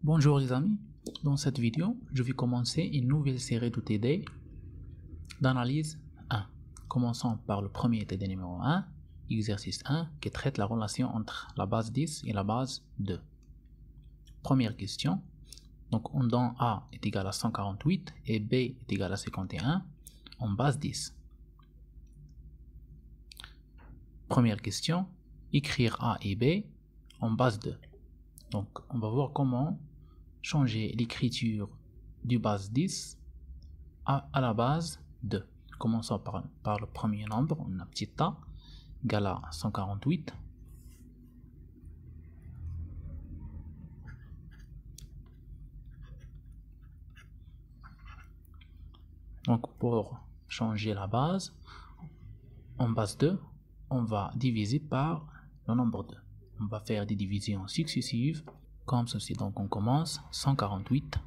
Bonjour les amis, dans cette vidéo, je vais commencer une nouvelle série de TD d'analyse 1. Commençons par le premier TD numéro 1, exercice 1, qui traite la relation entre la base 10 et la base 2. Première question, donc on donne A est égal à 148 et B est égal à 51 en base 10. Première question, écrire A et B en base 2. Donc on va voir comment changer l'écriture du base 10 à la base 2. Commençons par le premier nombre, on a petit a égal à 148. Donc pour changer la base, en base 2, on va diviser par le nombre 2. On va faire des divisions successives comme ceci. Donc on commence 148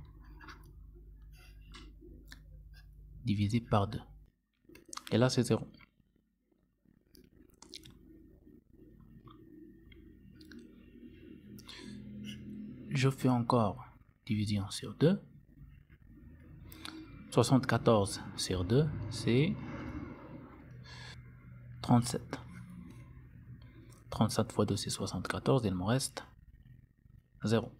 divisé par 2. Et là c'est 0. Je fais encore division sur 2. 74 sur 2, c'est 37. 37 fois 2, c'est 74. Il me reste 0.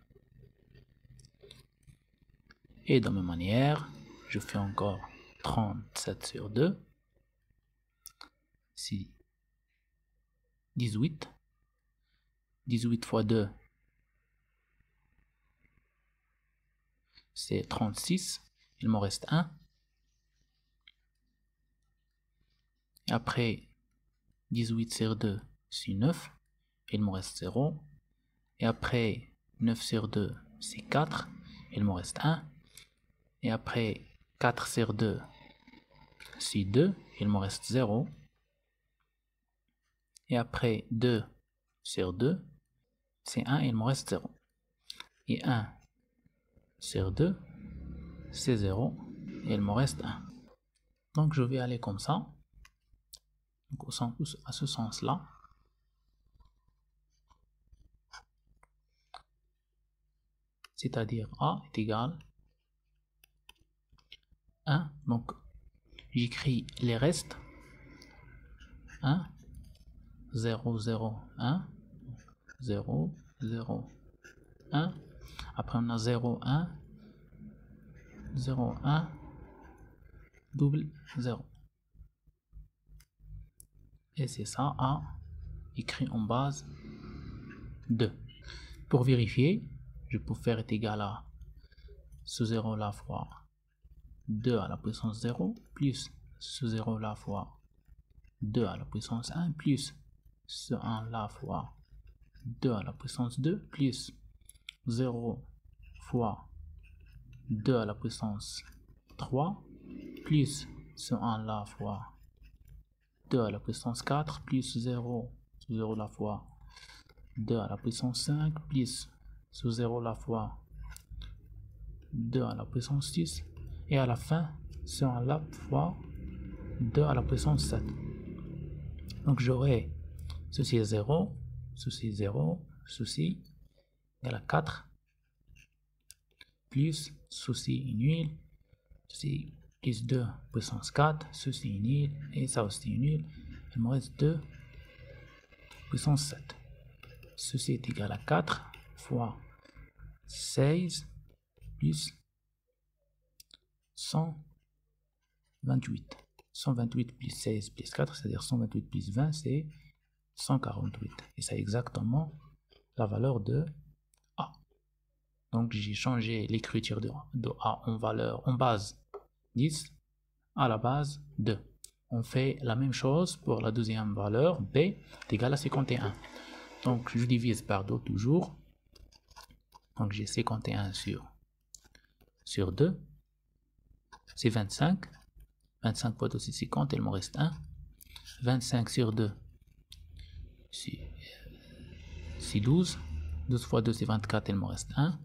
Et de la même manière, je fais encore 37 sur 2. C'est 18. 18 fois 2, c'est 36. Il me reste 1. Après, 18 sur 2, c'est 9. Il me reste 0. Et après, 9 sur 2, c'est 4. Il me reste 1. Et après, 4 sur 2, c'est 2. Il me reste 0. Et après, 2 sur 2, c'est 1. Il me reste 0. Et 1 sur 2, c'est 0. Et il me reste 1. Donc, je vais aller comme ça. Donc, à ce sens-là. C'est-à-dire A est égal à 1. Donc, j'écris les restes. 1, 0, 0, 1, 0, 0, 1. Après, on a 0, 1, 0, 1, double 0. Et c'est ça, A écrit en base 2. Pour vérifier, je peux faire est égal à ce 0 là fois 2 à la puissance 0 plus ce 0 là fois 2 à la puissance 1 plus ce 1 là fois 2 à la puissance 2 plus 0 fois 2 à la puissance 3 plus ce 1 là fois 2 à la puissance 4 plus 0 la fois 2 à la puissance 5 plus ce 0 la fois 2 à la puissance 6 et à la fin ce 1 là fois 2 à la puissance 7. Donc j'aurai ceci est 0, ceci est 0, ceci égale à 4 plus ceci est nul, ceci plus 2 puissance 4, ceci est nul et ça aussi est nul. Il me reste 2 puissance 7. Ceci est égal à 4 fois 16 plus 128. 128 plus 16 plus 4, c'est-à-dire 128 plus 20, c'est 148. Et c'est exactement la valeur de A. Donc j'ai changé l'écriture de A en base 10 à la base 2. On fait la même chose pour la deuxième valeur, B est égal à 51. Donc je divise par 2 toujours. Donc j'ai 51 sur 2. C'est 25. 25 fois 2 c'est 50, il me reste 1. 25 sur 2 c'est 12. 12 fois 2 c'est 24, il me reste 1.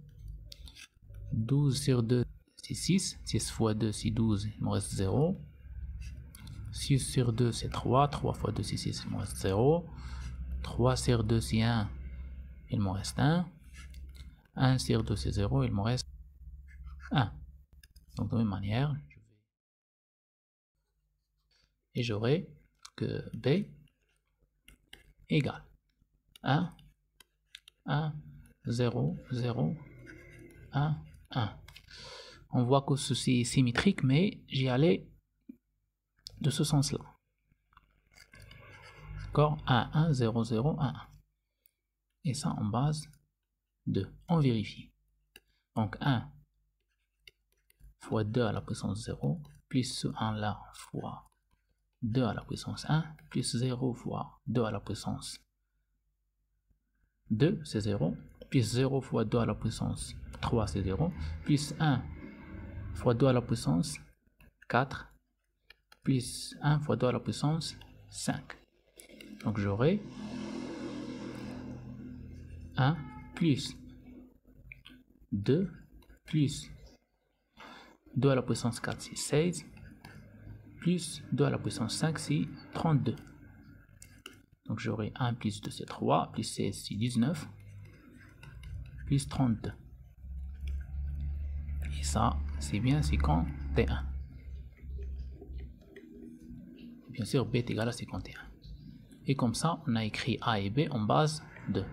12 sur 2 c'est 6. 6 fois 2 c'est 12, il me reste 0. 6 sur 2 c'est 3. 3 fois 2 c'est 6, il me reste 0. 3 sur 2 c'est 1, il me reste 1. 1 sur 2 c'est 0, il me reste 1. Donc de la même manière, et j'aurai que B égale 1, 1, 0, 0, 1, 1. On voit que ceci est symétrique, mais j'y allais de ce sens-là. D'accord? 1, 1, 0, 0, 1, 1. Et ça en base 2. On vérifie. Donc 1 fois 2 à la puissance 0, plus ce 1 là fois 2 à la puissance 1, plus 0 fois 2 à la puissance 2, c'est 0, plus 0 fois 2 à la puissance 3, c'est 0, plus 1 fois 2 à la puissance 4, plus 1 fois 2 à la puissance 5. Donc j'aurai 1 plus 2 plus 2 à la puissance 4, c'est 16, plus 2 à la puissance 5, c'est 32. Donc j'aurai 1 plus 2, c'est 3, plus 16, c'est 19, plus 32. Et ça, c'est bien 51. Bien sûr, B est égal à 51. Et comme ça, on a écrit A et B en base 2.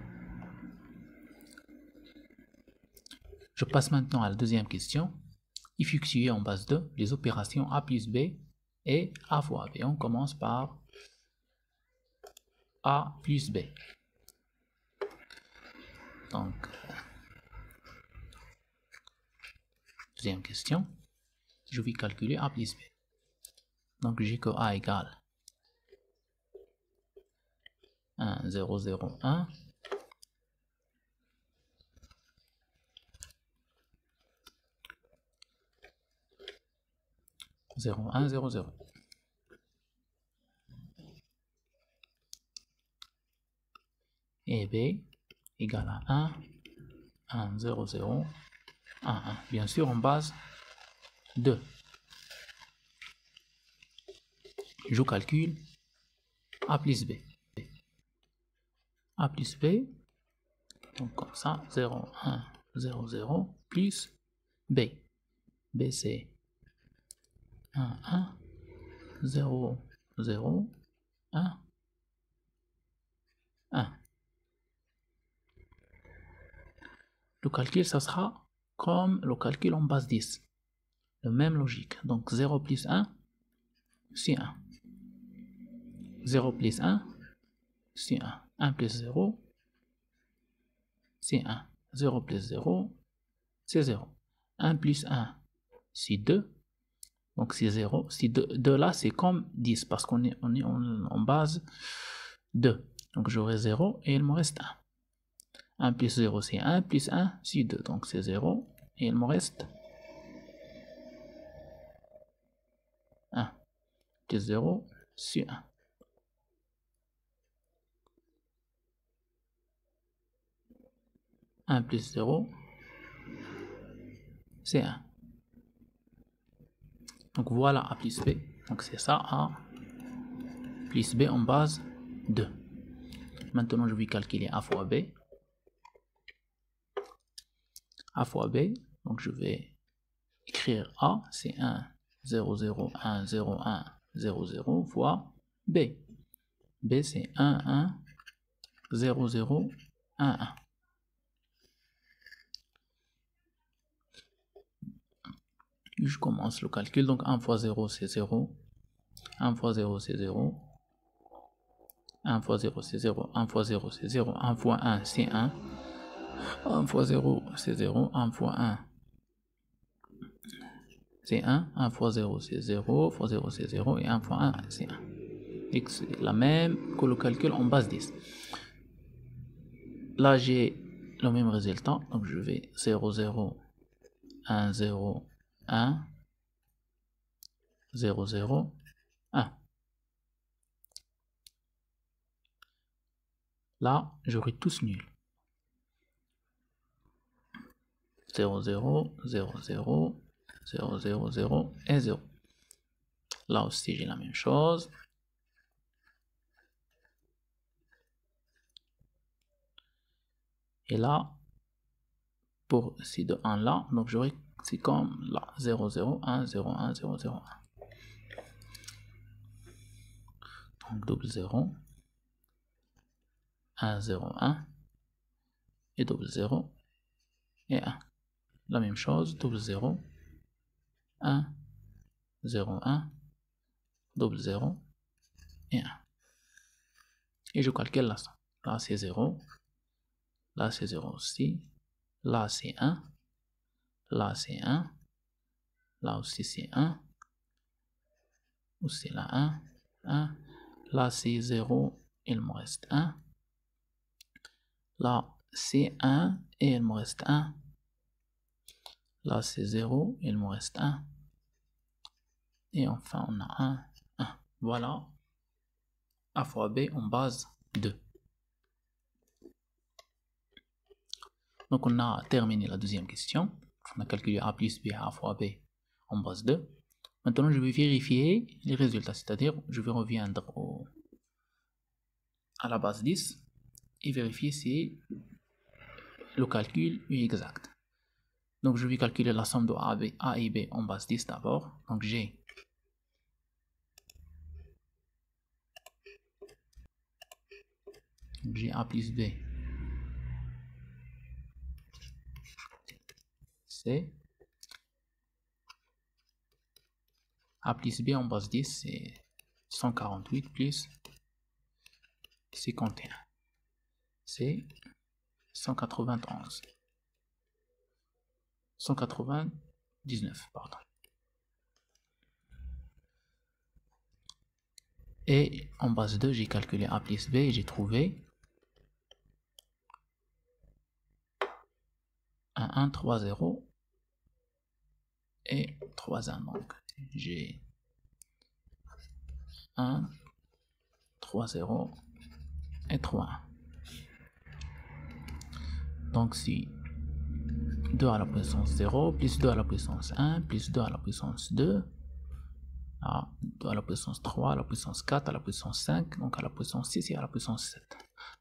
Je passe maintenant à la deuxième question. Effectuer en base 2 les opérations A plus B et A fois B. On commence par A plus B. Donc, deuxième question. Je vais calculer A plus B. Donc, j'ai que A égale 1, 0, 0, 1. 0, 1, 0, 0. Et B égale à 1, 1, 0, 0, 1, 1. Bien sûr, en base 2. Je calcule A plus B. A plus B, donc comme ça, 0, 1, 0, 0, plus B. B c'est 1, 1, 0, 0, 1, 1. Le calcul, ça sera comme le calcul en base 10. La même logique. Donc 0 plus 1, c'est 1. 0 plus 1, c'est 1. 1 plus 0, c'est 1. 0 plus 0, c'est 0. 1 plus 1, c'est 2. Donc c'est 0. Si 2 là, c'est comme 10 parce qu'on est en base 2. Donc j'aurai 0 et il me reste 1. 1 plus 0, c'est 1. Plus 1, c'est 2. Donc c'est 0 et il me reste 1. Plus 0, c'est 1. 1 plus 0, c'est 1. Donc voilà A plus B. Donc c'est ça, A plus B en base 2. Maintenant, je vais calculer A fois B. A fois B, donc je vais écrire A, c'est 1, 0, 0, 1, 0, 1, 0, 0 fois B. B, c'est 1, 1, 0, 0, 1, 1. Je commence le calcul, donc 1 fois 0 c'est 0, 1 fois 0 c'est 0, 1 fois 0 c'est 0, 1 fois 0 c'est 0, 1 fois 1 c'est 1, 1 fois 0 c'est 0, 1 fois 1 c'est 1, 1 fois 0 c'est 0, fois 0 c'est 0, et 1 fois 1 c'est 1. Et c'est la même que le calcul en base 10. Là j'ai le même résultat, donc je vais 0, 0, 1, 0, 1, 0, 0, 1. Là, j'aurai tous nuls. 0, 0, 0, 0, 0, 0, 0 et 0. Là aussi, j'ai la même chose. Et là, pour ces deux 1 là, donc j'aurai, c'est comme là, 0, 0, 1, 0, 1, 0, 0, 1. Donc double 0, 1, 0, 1, et double 0, et 1. La même chose, double 0, 1, 0, 1, double 0, et 1. Et je calcule la somme. Là c'est 0, là c'est 0 aussi, là c'est 1, là c'est 1, là aussi c'est 1, aussi là 1, 1, là c'est 0, il me reste 1, là c'est 1 et il me reste 1, là c'est 0, il me reste 1, et enfin on a 1, 1. Voilà, A fois B en base 2. Donc on a terminé la deuxième question. On a calculé A plus B, A fois B en base 2. Maintenant je vais vérifier les résultats, c'est-à-dire je vais reviendre à la base 10 et vérifier si le calcul est exact. Donc je vais calculer la somme de A et B en base 10 d'abord. Donc j'ai A plus B, C. A plus B en base 10, c'est 148 plus 51. C'est 191. 199, pardon. Et en base 2, j'ai calculé A plus B et j'ai trouvé 1, 1, 3, 0 et 3, 1. Donc j'ai 1, 3, 0 et 3, 1. Donc si 2 à la puissance 0 plus 2 à la puissance 1 plus 2 à la puissance 2, 2 à la puissance 3 à la puissance 4 à la puissance 5, donc à la puissance 6 et à la puissance 7.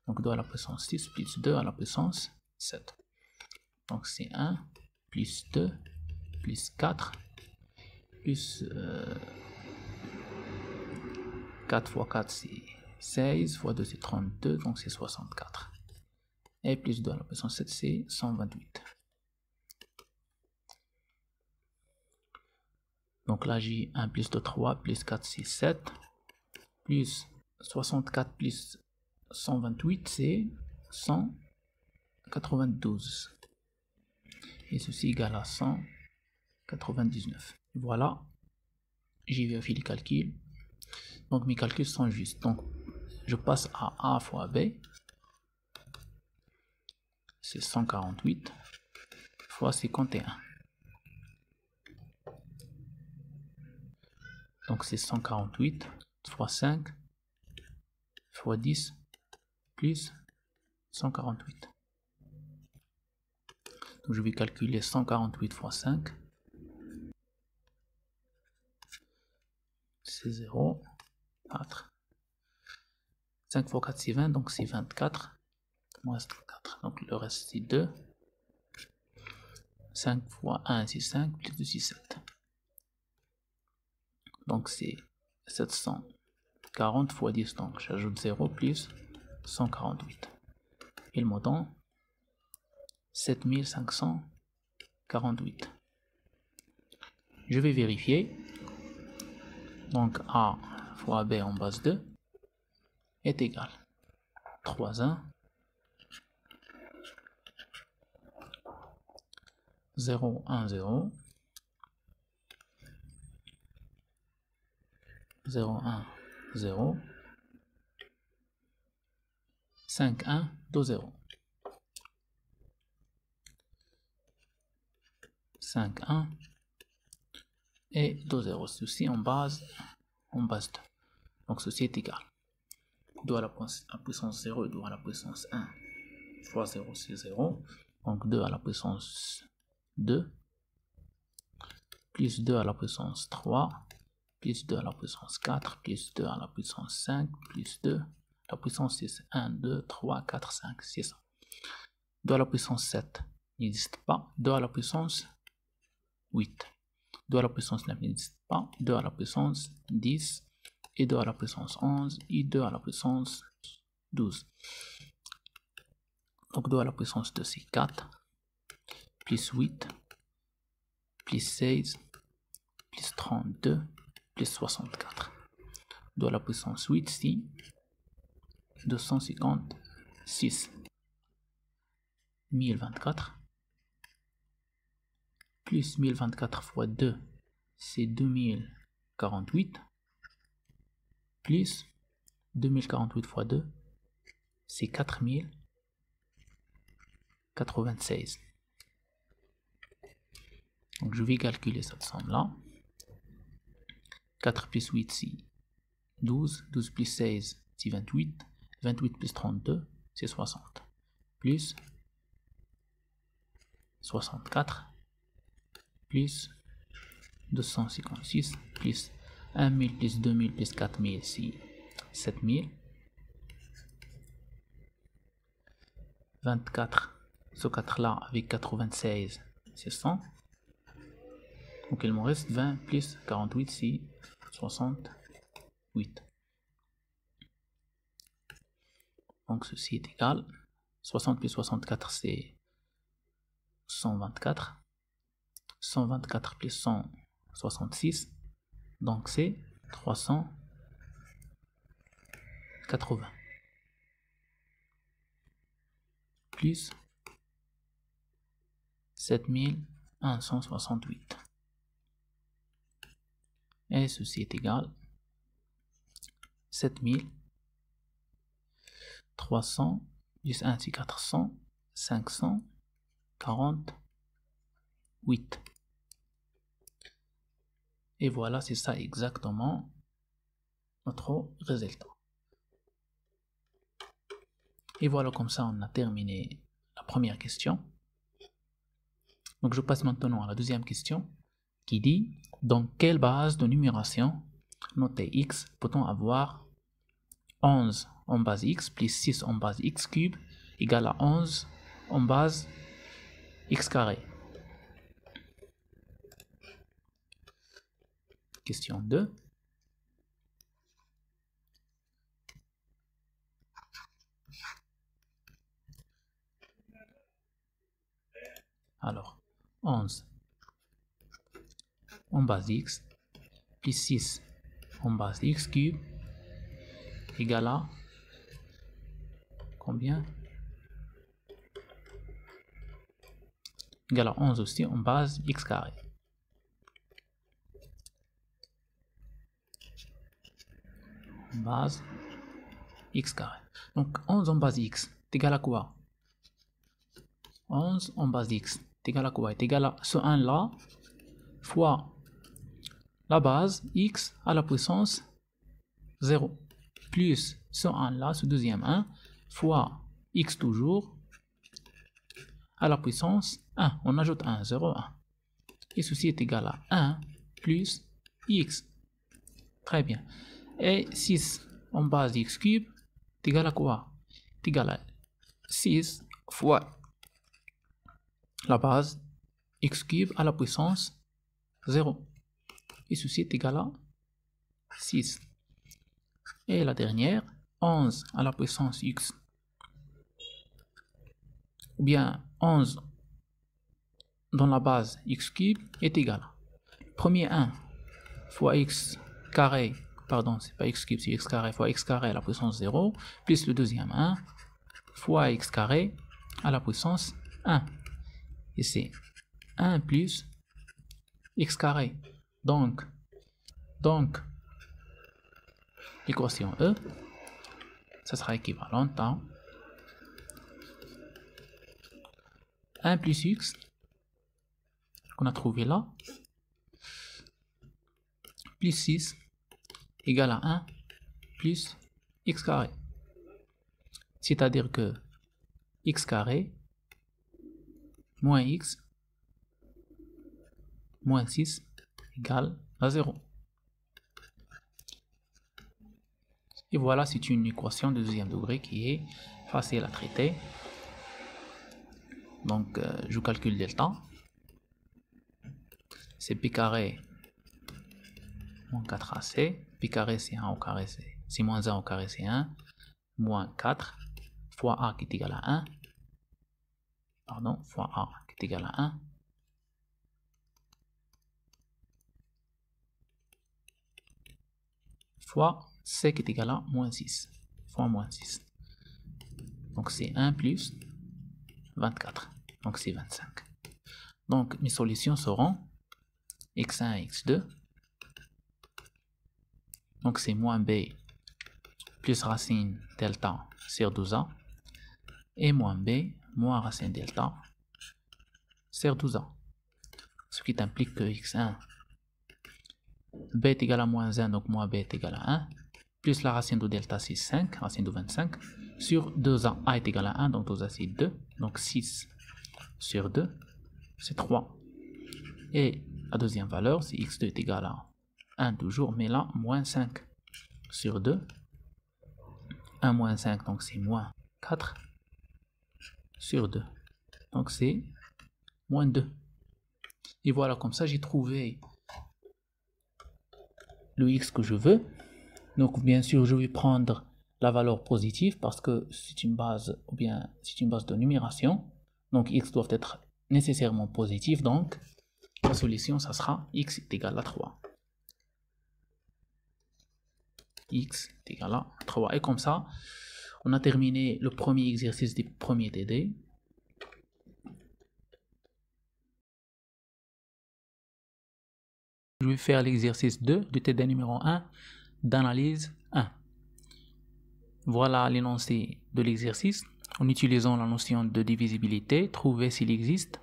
Donc 2 à la puissance 6 plus 2 à la puissance 7. Donc c'est 1 plus 2 plus 4 plus 4 fois 4 c'est 16 fois 2 c'est 32, donc c'est 64. Et plus 2 à la puissance 7 c'est 128. Donc là j'ai 1 plus 2 3 plus 4 c'est 7 plus 64 plus 128 c'est 192. Et ceci égale à 199. Voilà, j'ai vérifié les calculs. Donc mes calculs sont justes. Donc je passe à A fois B. C'est 148 fois 51. Donc c'est 148 fois 5 fois 10 plus 148. Donc je vais calculer 148 fois 5. C'est 0, 4. 5 fois 4 c'est 20, donc c'est 24. Il me reste 4. Donc le reste c'est 2. 5 fois 1 c'est 5, plus 2 c'est 7. Donc c'est 740 fois 10, donc j'ajoute 0 plus 148. Il me donne 7548. Je vais vérifier. Donc A fois B en base 2 est égal 3, 1, 0, 1, 0, 0, 1, 0, 5, 1, 2, 0. 5, 1 et 2, 0. Ceci en base 2. Donc ceci est égal. 2 à la puissance 0 et 2 à la puissance 1 fois 0 c'est 0. Donc 2 à la puissance 2 plus 2 à la puissance 3 plus 2 à la puissance 4 plus 2 à la puissance 5 plus 2 à la puissance 6. 1, 2, 3, 4, 5, c'est ça. 2 à la puissance 7 n'existe pas. 2 à la puissance 8. 2 à la puissance 9 n'existe pas. 2 à la puissance 10. Et 2 à la puissance 11. Et 2 à la puissance 12. Donc 2 à la puissance 2 c'est 4. Plus 8. Plus 16. Plus 32. Plus 64. 2 à la puissance 8 c'est 256. 1024. Plus 1024 fois 2, c'est 2048. Plus 2048 fois 2, c'est 4096. Donc je vais calculer cette somme-là. 4 plus 8, c'est 12. 12 plus 16, c'est 28. 28 plus 32, c'est 60. Plus 64. Plus 256, plus 1000, plus 2000, plus 4000, c'est 7000. 24, ce 4 là avec 96, c'est 100. Donc il me reste 20 plus 48, c'est 68. Donc ceci est égal. 60 plus 64, c'est 124. 124 plus 166, donc c'est 380. Plus 7168. Et ceci est égal 7300 plus 1 c'est 400, 548. Et voilà, c'est ça exactement notre résultat. Et voilà, comme ça on a terminé la première question. Donc je passe maintenant à la deuxième question qui dit: dans quelle base de numération notée x peut-on avoir 11 en base x plus 6 en base x cube égale à 11 en base x carré? Question 2. Alors, 11 en base x plus 6 en base x cube égale à combien? Égale à 11 aussi en base x carré. Base x carré. Donc 11 en base x est égal à quoi? 11 en base x est égal à quoi? Est égal à ce 1 là fois la base x à la puissance 0 plus ce 1 là, ce deuxième 1 fois x toujours à la puissance 1. On ajoute 1, 0, 1. Et ceci est égal à 1 plus x. Très bien. Et 6 en base x cube est égal à quoi? Est égal à 6 fois la base x cube à la puissance 0. Et ceci est égal à 6. Et la dernière, 11 à la puissance x. Ou bien 11 dans la base x cube est égal à premier 1 fois x carré, pardon, c'est pas x cube, c'est x carré fois x carré à la puissance 0, plus le deuxième 1 fois x carré à la puissance 1. Et c'est 1 plus x carré. Donc l'équation E, ça sera équivalente à 1 plus x qu'on a trouvé là, plus 6 égale à 1 plus x carré. C'est-à-dire que x carré moins x moins 6 égale à 0. Et voilà, c'est une équation de deuxième degré qui est facile à traiter. Donc, je calcule delta. C'est pi carré moins 4ac. Pi carré, c'est 1 au carré, c'est moins 1 au carré, c'est 1. Moins 4 fois a qui est égal à 1. Pardon, fois a qui est égal à 1. Fois c qui est égal à moins 6. Fois moins 6. Donc, c'est 1 plus 24. Donc, c'est 25. Donc, mes solutions seront x1 et x2. Donc, c'est moins b plus racine delta sur 12a. Et moins b moins racine delta sur 12a. Ce qui implique que x1, b est égal à moins 1, donc moins b est égal à 1. Plus la racine de delta, c'est 5, racine de 25. Sur 2a, a est égal à 1, donc 2a, c'est 2. Donc 6 sur 2, c'est 3. Et la deuxième valeur, c'est x2 est égal à 1 toujours, mais là, moins 5 sur 2. 1 moins 5, donc c'est moins 4 sur 2. Donc c'est moins 2. Et voilà, comme ça, j'ai trouvé le x que je veux. Donc bien sûr, je vais prendre la valeur positive parce que c'est une base, ou bien c'est une base de numération. Donc x doit être nécessairement positif. Donc la solution, ça sera x est égal à 3. X est égal à 3. Et comme ça, on a terminé le premier exercice du premier TD. Je vais faire l'exercice 2 du TD numéro 1 d'analyse 1. Voilà l'énoncé de l'exercice. En utilisant la notion de divisibilité, trouver s'il existe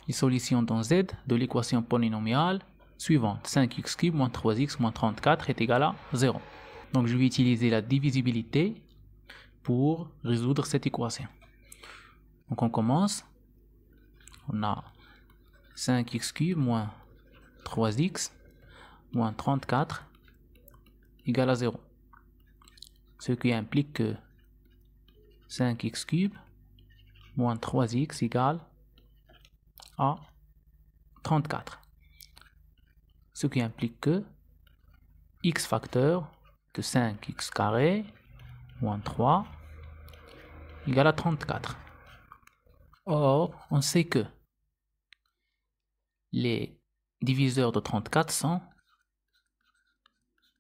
les solutions dans Z de l'équation polynomiale suivante. 5x³ moins 3x moins 34 est égal à 0. Donc je vais utiliser la divisibilité pour résoudre cette équation. Donc on commence. On a 5x³ moins 3x moins 34 égale à 0. Ce qui implique que 5x³ moins 3x égale à 34. Ce qui implique que x facteur de 5x carré moins 3 égale à 34. Or, on sait que les diviseurs de 34 sont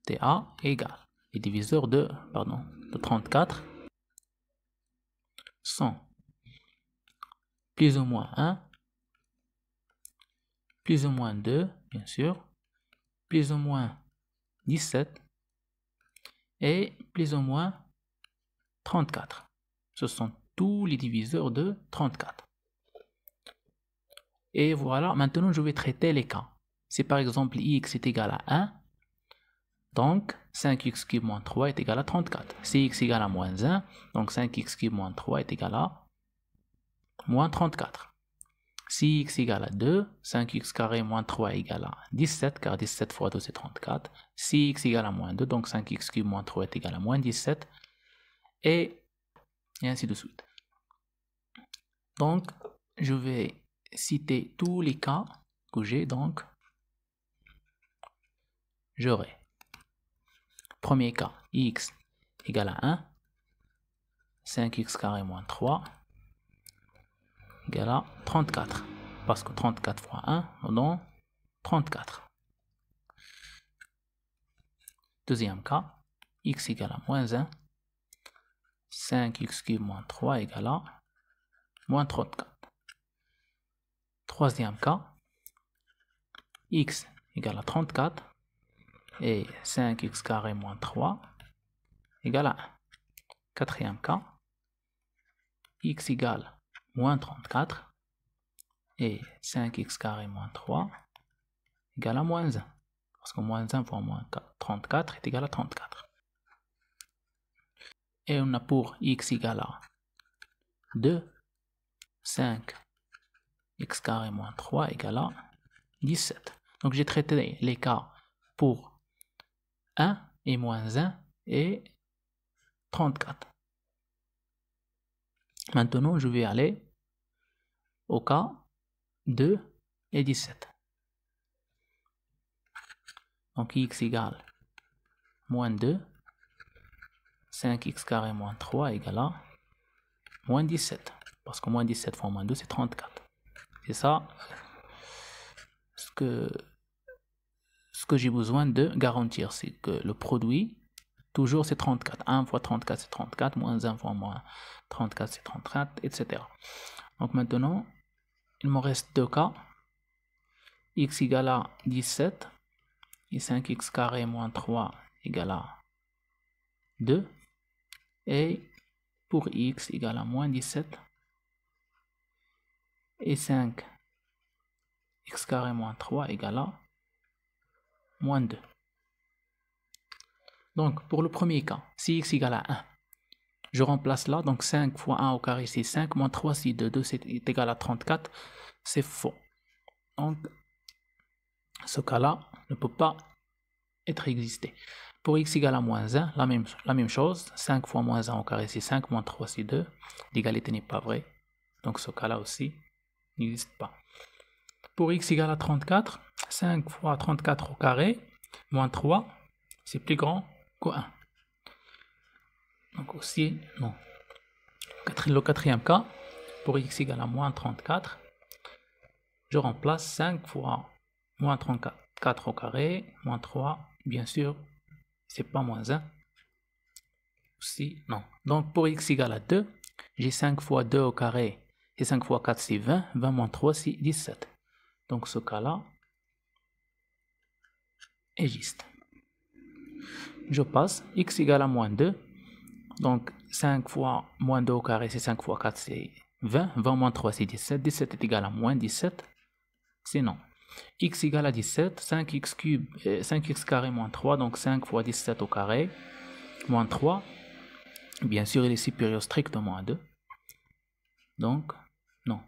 TA égale. Les diviseurs de 34 sont plus ou moins 1, plus ou moins 2, bien sûr, plus ou moins 17 et plus ou moins 34. Ce sont tous les diviseurs de 34. Et voilà, maintenant je vais traiter les cas. Si par exemple x est égal à 1, donc 5x³ moins 3 est égal à 34. Si x est égal à moins 1, donc 5x³ moins 3 est égal à moins 34. Si x égale à 2, 5x carré moins 3 égale à 17, car 17 fois 2 c'est 34. Si x égale à moins 2, donc 5x³ moins 3 est égal à moins 17. Et ainsi de suite. Donc, je vais citer tous les cas que j'ai. Donc, j'aurai premier cas, x égale à 1, 5x carré moins 3 égale à 34. Parce que 34 fois 1, on donne 34. Deuxième cas, x égale à moins 1, 5x³ moins 3 égale à moins 34. Troisième cas, x égale à 34 et 5x carré moins 3 égale à 1. Quatrième cas, x égale moins 34 et 5x carré moins 3 égale à moins 1. Parce que moins 1 fois moins 34 est égal à 34. Et on a pour x égale à 2, 5 x carré moins 3 égale à 17. Donc j'ai traité les cas pour 1 et moins 1 et 34. Maintenant je vais aller au cas 2 et 17. Donc x égale moins 2, 5x carré moins 3 égale à moins 17. Parce que moins 17 fois moins 2, c'est 34. C'est ça ce que j'ai besoin de garantir. C'est que le produit, toujours c'est 34. 1 fois 34 c'est 34, moins 1 fois moins 34 c'est 34, etc. Donc maintenant, il me reste deux cas. X égale à 17 et 5x carré moins 3 égale à 2. Et pour x égale à moins 17 et 5 x carré moins 3 égale à moins 2. Donc pour le premier cas, si x égale à 1, je remplace là, donc 5 fois 1 au carré c'est 5, moins 3 c'est 2, 2 c'est égal à 34, c'est faux. Donc ce cas-là ne peut pas être existé. Pour x égale à moins 1, la même chose, 5 fois moins 1 au carré c'est 5, moins 3 c'est 2, l'égalité n'est pas vraie, donc ce cas-là aussi n'existe pas. Pour x égale à 34, 5 fois 34 au carré, moins 3, c'est plus grand que 1. Donc aussi, non. Le quatrième cas, pour x égale à moins 34, je remplace 5 fois moins 34 au carré, moins 3, bien sûr, c'est pas moins 1. Aussi, non. Donc pour x égale à 2, j'ai 5 fois 2 au carré, et 5 fois 4 c'est 20, 20 moins 3 c'est 17. Donc ce cas-là existe. Je passe, x égale à moins 2, donc 5 fois moins 2 au carré c'est 5 fois 4 c'est 20, 20 moins 3 c'est 17, 17 est égal à moins 17, c'est non. X égale à 17, 5x cube, 5x carré moins 3, donc 5 fois 17 au carré, moins 3, bien sûr il est supérieur strictement à 2, donc non.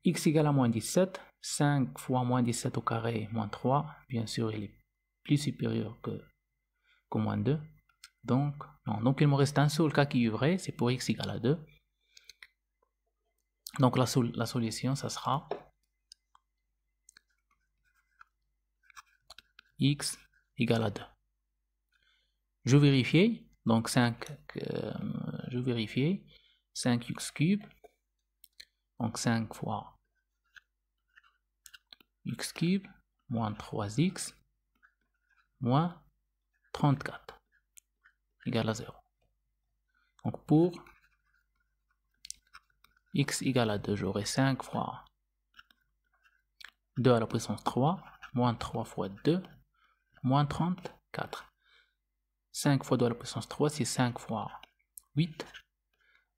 X égale à moins 17, 5 fois moins 17 au carré, moins 3, bien sûr il est plus supérieur que moins 2, donc non. Donc il me reste un seul cas qui est vrai, c'est pour x égale à 2. Donc la solution, ça sera x égale à 2. Je vérifie, donc 5, je vérifie, 5x cube, donc 5 fois x cube, moins 3x, moins 34, égale à 0. Donc pour x égale à 2, j'aurai 5 fois 2 à la puissance 3, moins 3 fois 2, moins 34. 5 fois 2 à la puissance 3, c'est 5 fois 8,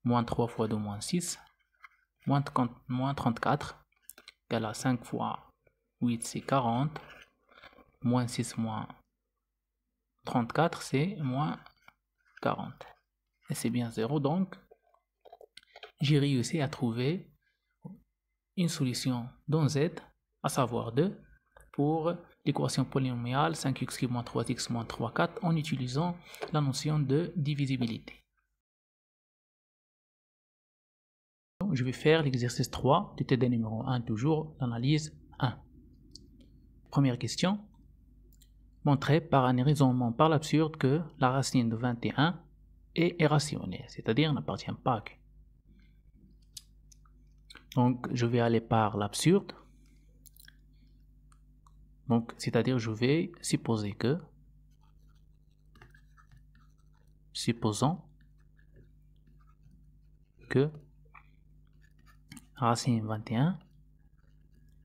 moins 3 fois 2, moins 6, moins 34, égale à 5 fois 8, c'est 40, moins 6, moins 34, c'est moins 40. Et c'est bien 0, donc j'ai réussi à trouver une solution dans Z, à savoir 2, pour l'équation polynomiale 5x cube moins 3x moins 3, 4 en utilisant la notion de divisibilité. Je vais faire l'exercice 3 du TD numéro 1, toujours l'analyse 1. Première question. Montrer par un raisonnement par l'absurde que la racine de 21 est irrationnelle, c'est-à-dire n'appartient pas à Q. Donc je vais aller par l'absurde. Donc c'est-à-dire je vais supposer que, supposons que racine 21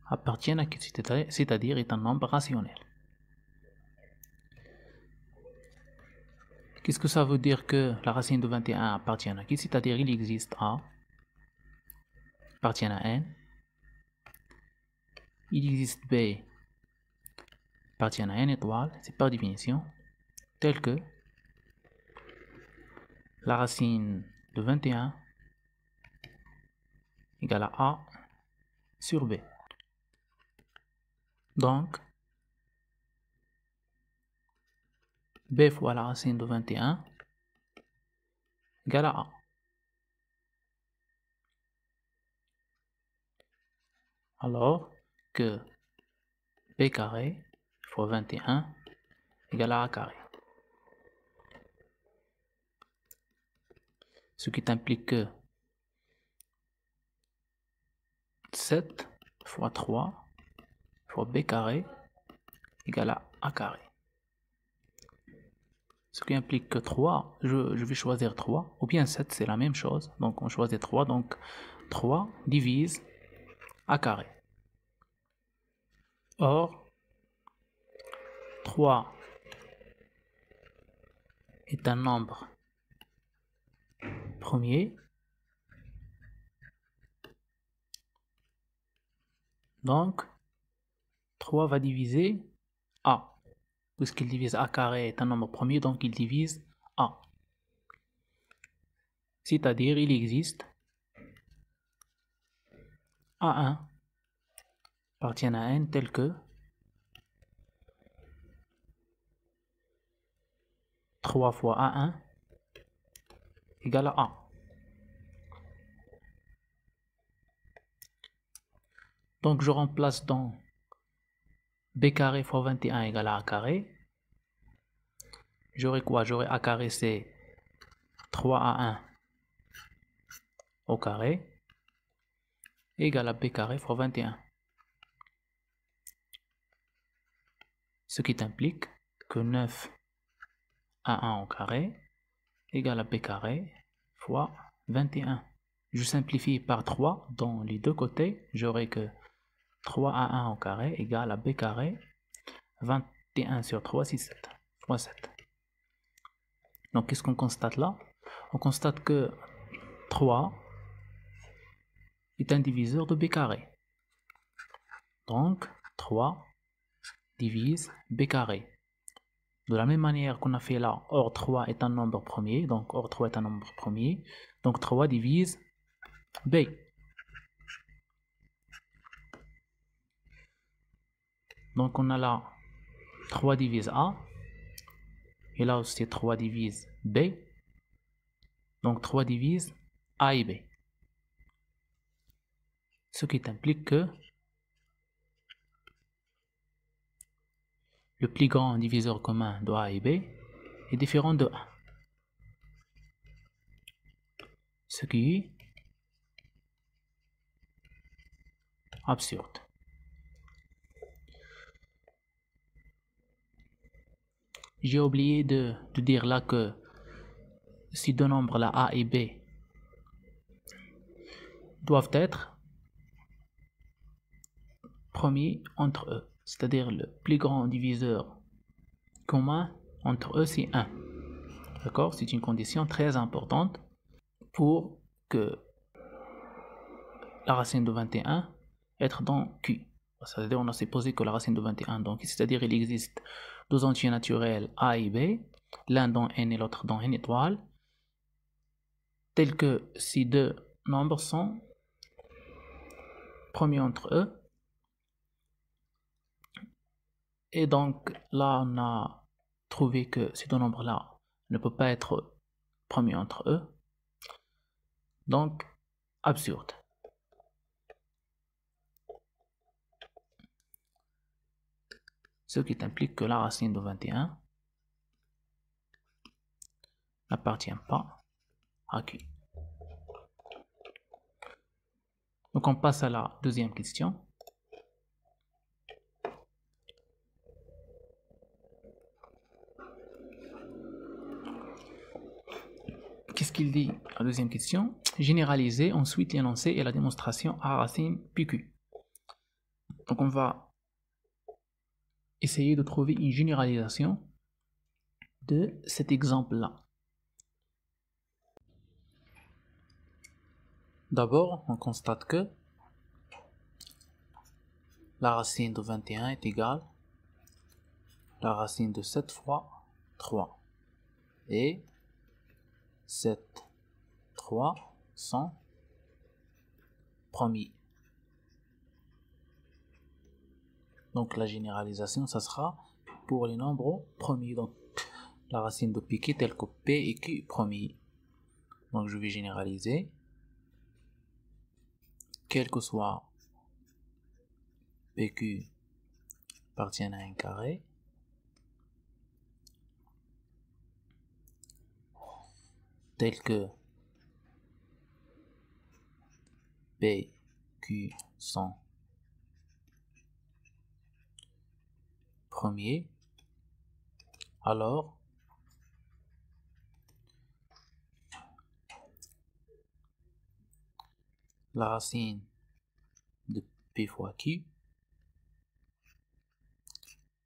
appartient à Q, c'est-à-dire est un nombre rationnel. Qu'est-ce que ça veut dire que la racine de 21 appartient à Q? C'est-à-dire il existe A, appartient à N, il existe B, appartient à N étoile, c'est par définition, tel que la racine de 21 égale à A sur B. Donc, B fois la racine de 21 égale à A. alors que b carré fois 21 égale à a carré. Ce qui implique que 7 fois 3 fois b carré égale à a carré. Ce qui implique que 3, je vais choisir 3, ou bien 7, c'est la même chose. Donc on choisit 3, donc 3 divise a carré. Or, 3 est un nombre premier. Donc, 3 va diviser a. Puisqu'il divise a carré est un nombre premier, donc il divise a. C'est-à-dire, il existe a1 appartient à n tel que 3 fois a1 égale à a. Donc je remplace dans b carré fois 21 égale à a carré. J'aurai quoi? J'aurai a carré, c'est 3a1 au carré égale à b carré fois 21. Ce qui implique que 9a1 au carré égale à b carré fois 21. Je simplifie par 3 dans les deux côtés. J'aurai que 3a1 au carré égale à b carré 21 sur 3, 6, 7 fois 7. Donc qu'est-ce qu'on constate là? On constate que 3 est un diviseur de b carré. Donc 3 divise b carré. De la même manière qu'on a fait là, or 3 est un nombre premier, donc or 3 est un nombre premier, donc 3 divise b. Donc on a là 3 divise a, et là aussi 3 divise b, donc 3 divise a et b. Ce qui implique que le plus grand diviseur commun de a et b est différent de 1. Ce qui est absurde. J'ai oublié de dire là que si deux nombres là a et b doivent être premiers entre eux, c'est-à-dire le plus grand diviseur commun entre eux c'est 1. D'accord? C'est une condition très importante pour que la racine de 21 être dans Q. C'est-à-dire on a supposé que la racine de 21 donc c'est-à-dire il existe deux entiers naturels a et b, l'un dans n et l'autre dans n étoile, tels que ces deux nombres sont premiers entre eux. Et donc là on a trouvé que ces deux nombres là ne peuvent pas être premiers entre eux, donc absurde. Ce qui implique que la racine de 21 n'appartient pas à Q. Donc on passe à la deuxième question. Qu'est-ce qu'il dit? La deuxième question. Généraliser ensuite l'énoncé et la démonstration à racine PQ. Donc on va essayer de trouver une généralisation de cet exemple-là. D'abord, on constate que la racine de 21 est égale à la racine de 7 fois 3. Et 7, 3 sont premiers. Donc la généralisation, ça sera pour les nombres premiers. Donc la racine de PQ telle que P et Q premiers. Donc je vais généraliser. Quel que soit PQ appartiennent à un carré, tel que PQ sont premiers, alors la racine de P fois Q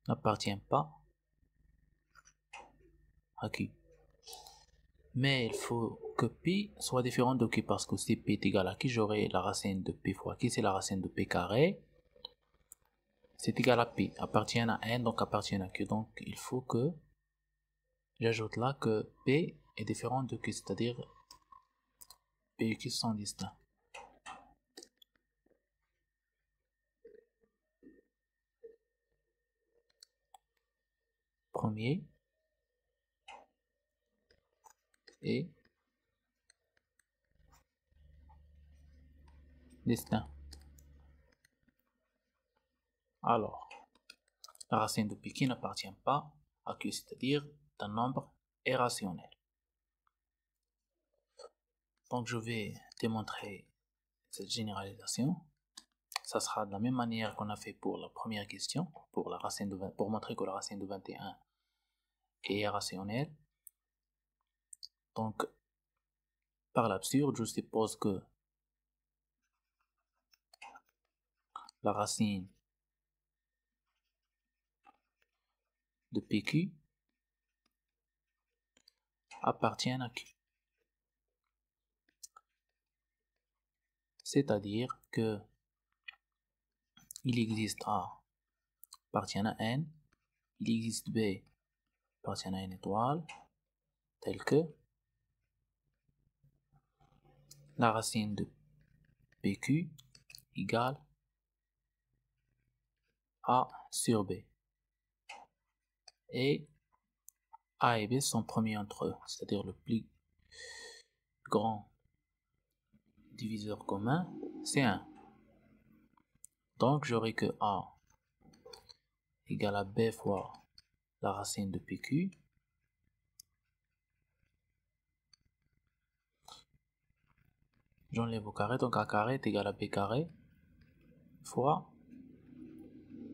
n'appartient pas à Q. Mais il faut que P soit différent de Q, parce que si P est égal à Q, j'aurai la racine de P fois Q, c'est la racine de P carré. C'est égal à P, appartient à N, donc appartient à Q. Donc il faut que j'ajoute là que P est différent de Q, c'est-à-dire P et Q sont distincts. Premier et distinct. Alors, la racine de P qui n'appartient pas à Q, c'est-à-dire d'un nombre irrationnel. Donc je vais démontrer cette généralisation. Ça sera de la même manière qu'on a fait pour la première question, pour montrer que la racine de 21 est irrationnelle. Donc, par l'absurde, je suppose que la racine de PQ appartient à Q. C'est-à-dire que il existe A appartient à N, il existe B appartient à N étoile, tel que la racine de PQ égale A sur B. Et A et B sont premiers entre eux, c'est-à-dire le plus grand diviseur commun, c'est 1. Donc j'aurai que A égale à B fois la racine de PQ. J'enlève au carré, donc A carré est égal à B carré fois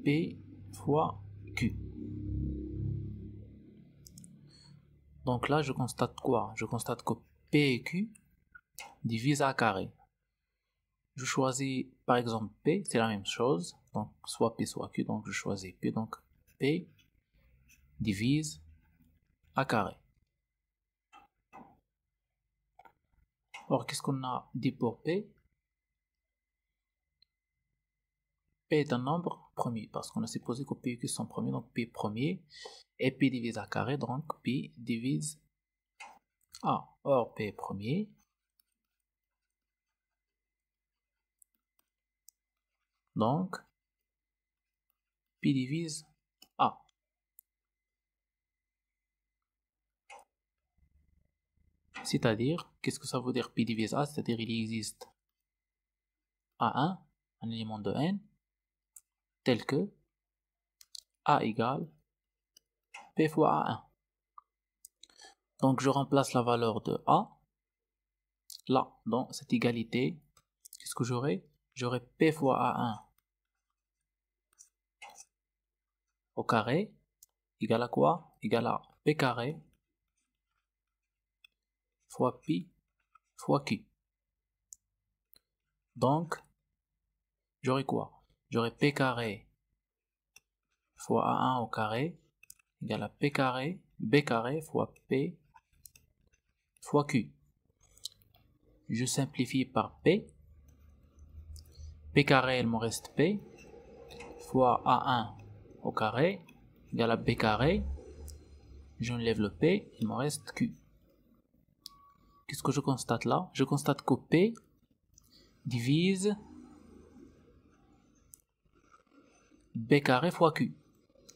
P fois Q. Donc là, je constate quoi? Je constate que P et Q divisent A carré. Je choisis par exemple P, c'est la même chose, donc soit P soit Q, donc je choisis P, donc P divise A carré. Or, qu'est-ce qu'on a dit pour P? P est un nombre premier, parce qu'on a supposé que P et Q sont premiers, donc P premier, et P divise A carré, donc P divise A. Or, P est premier, donc P divise A. C'est-à-dire, qu'est-ce que ça veut dire P divise A? C'est-à-dire il existe A1, un élément de N, tel que A égale P fois A1. Donc je remplace la valeur de A là, dans cette égalité. Qu'est-ce que j'aurai? J'aurai P fois A1 au carré égale à quoi? Égale à P carré fois Pi fois Q. Donc j'aurai quoi? J'aurai P carré fois A1 au carré égale à P carré, B carré fois P fois Q. Je simplifie par P. P carré, il me reste P fois A1 au carré égale à B carré. J'enlève le P, il me reste Q. Qu'est-ce que je constate là? Je constate que P divise B carré fois Q.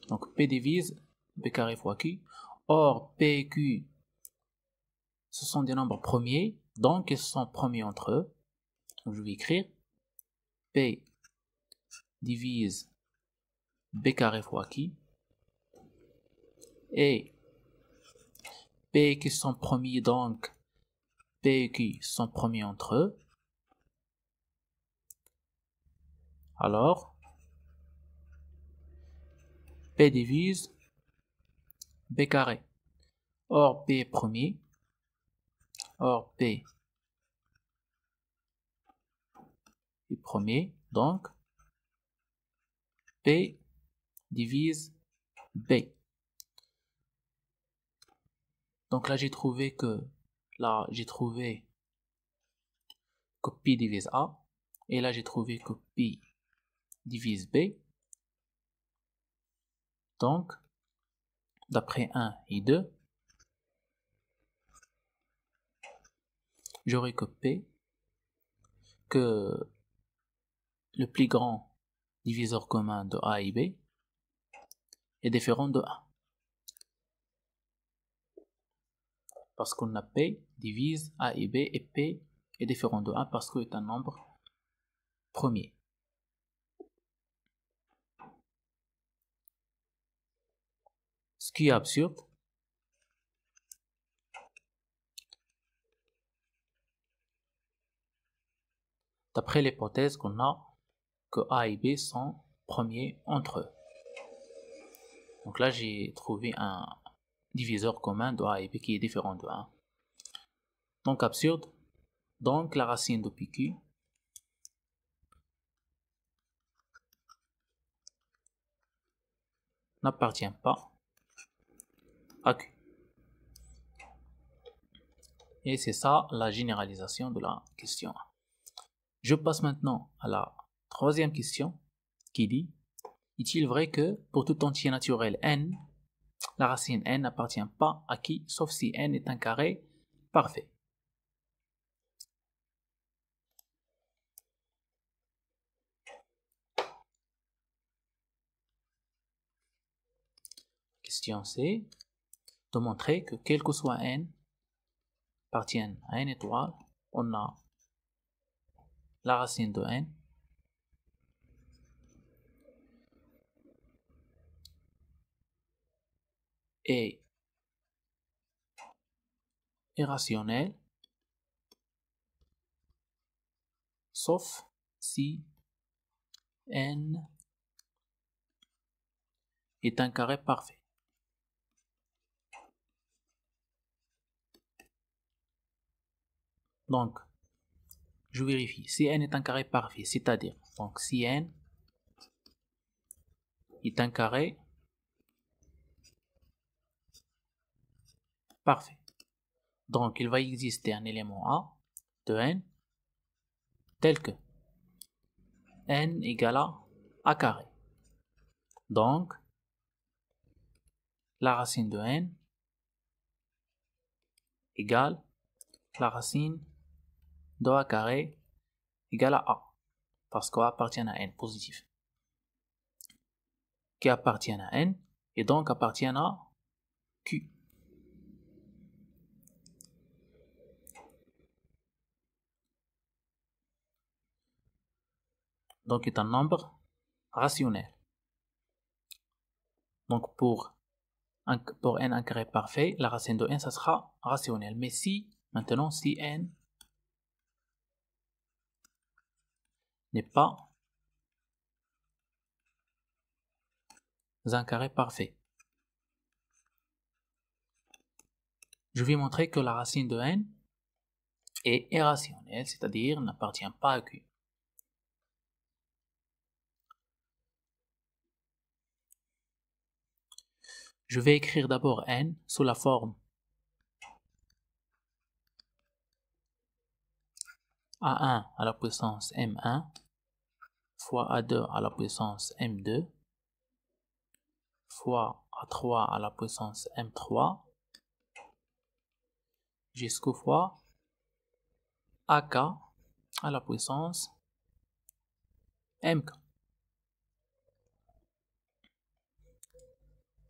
Donc P divise B carré fois Q. Or, P et Q, ce sont des nombres premiers, donc ils sont premiers entre eux. Donc je vais écrire P divise B carré fois qui, et P qui sont premiers, donc P et Q sont premiers entre eux. Alors, P divise B carré. Or, P est premier. Or, P est premier. Donc, P divise B. Donc là, j'ai trouvé que P divise A. Et là, j'ai trouvé que P divise B. Donc, d'après 1 et 2, j'aurai que le plus grand diviseur commun de A et B est différent de 1. Parce qu'on a P divise A et B, et P est différent de 1 parce qu'il est un nombre premier. Ce qui est absurde, d'après l'hypothèse qu'on a que A et B sont premiers entre eux. Donc là, j'ai trouvé un diviseur commun de A et B qui est différent de 1. Donc absurde. Donc la racine de PQ n'appartient pas à Q. Et c'est ça la généralisation de la question 1. Je passe maintenant à la troisième question qui dit: est-il vrai que pour tout entier naturel n, la racine n n'appartient pas à qui sauf si n est un carré parfait? Question C, de montrer que quel que soit n appartienne à n étoile, on a la racine de n est irrationnelle sauf si n est un carré parfait. Donc, je vérifie. Si n est un carré parfait, c'est-à-dire, donc si n est un carré parfait, donc il va exister un élément A de n tel que n égale à A carré. Donc, la racine de n égale la racine de A carré égale à A, parce qu'A appartient à n positif, qui appartient à n, et donc appartient à Q. Donc est un nombre rationnel. Donc pour n un carré parfait, la racine de n, ça sera rationnel. Mais maintenant, si n n'est pas un carré parfait, je vais montrer que la racine de n est irrationnelle, c'est-à-dire n'appartient pas à Q. Je vais écrire d'abord n sous la forme A1 à la puissance m1 fois A2 à la puissance m2 fois A3 à la puissance m3 jusqu'au fois AK à la puissance mk,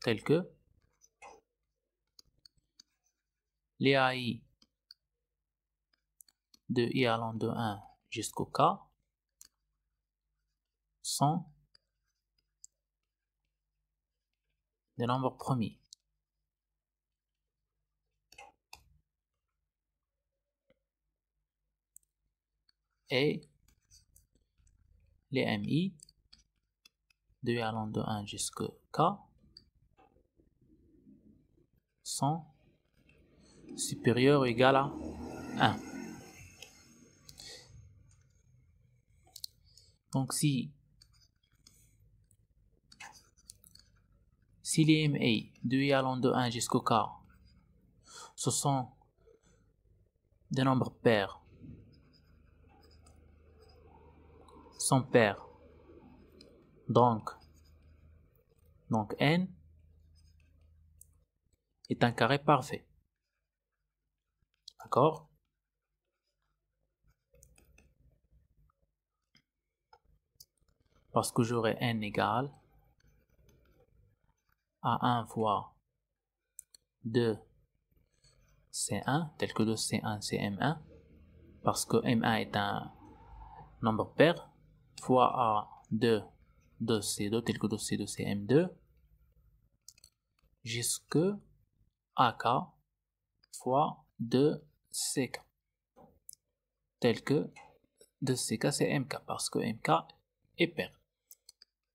tel que les AI de i allant de 1 jusqu'au k sont des nombres premiers. Et les MI de i allant de 1 jusqu'à K sont supérieurs ou égaux à 1. Donc si les MI de i allant de 1 jusqu'au K, ce sont des nombres pairs, sont pairs, donc n est un carré parfait. D'accord? Parce que j'aurai n égale à 1 fois 2 C1, tel que 2 C1 c'est M1, parce que M1 est un nombre pair, fois A 2 C2, tel que 2 C2 c'est M2, jusque AK fois 2 CK, tel que 2 CK c'est MK, parce que MK est pair.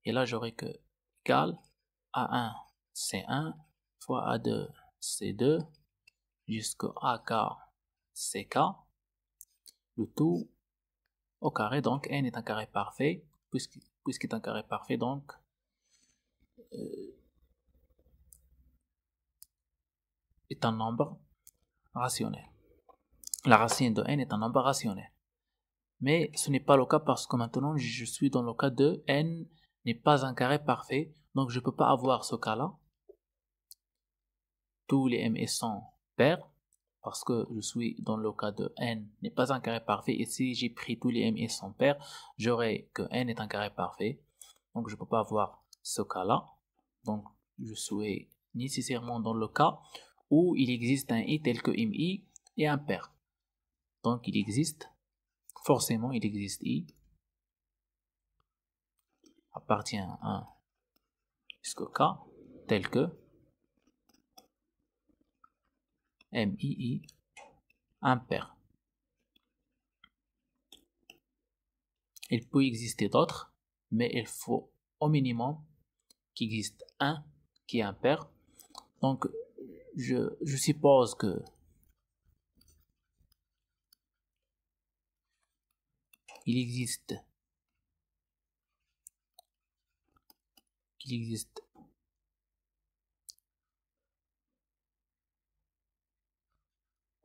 Et là j'aurai que égal A1 C1 fois A2 C2 jusqu'à AK CK, le tout au carré. Donc n est un carré parfait, puisqu'il est un carré parfait, donc est un nombre rationnel. La racine de n est un nombre rationnel. Mais ce n'est pas le cas parce que maintenant je suis dans le cas de n n'est pas un carré parfait, donc je ne peux pas avoir ce cas-là. Tous les m sont pairs, parce que je suis dans le cas de n n'est pas un carré parfait, et si j'ai pris tous les m sont pairs, j'aurai que n est un carré parfait, donc je ne peux pas avoir ce cas-là. Donc je suis nécessairement dans le cas où il existe un i tel que mi est impair. Donc il existe, forcément il existe i appartient à 1 jusqu'au k tel que mii impair. Il peut exister d'autres, mais il faut au minimum qu'il existe un qui est impair. Donc je suppose que il existe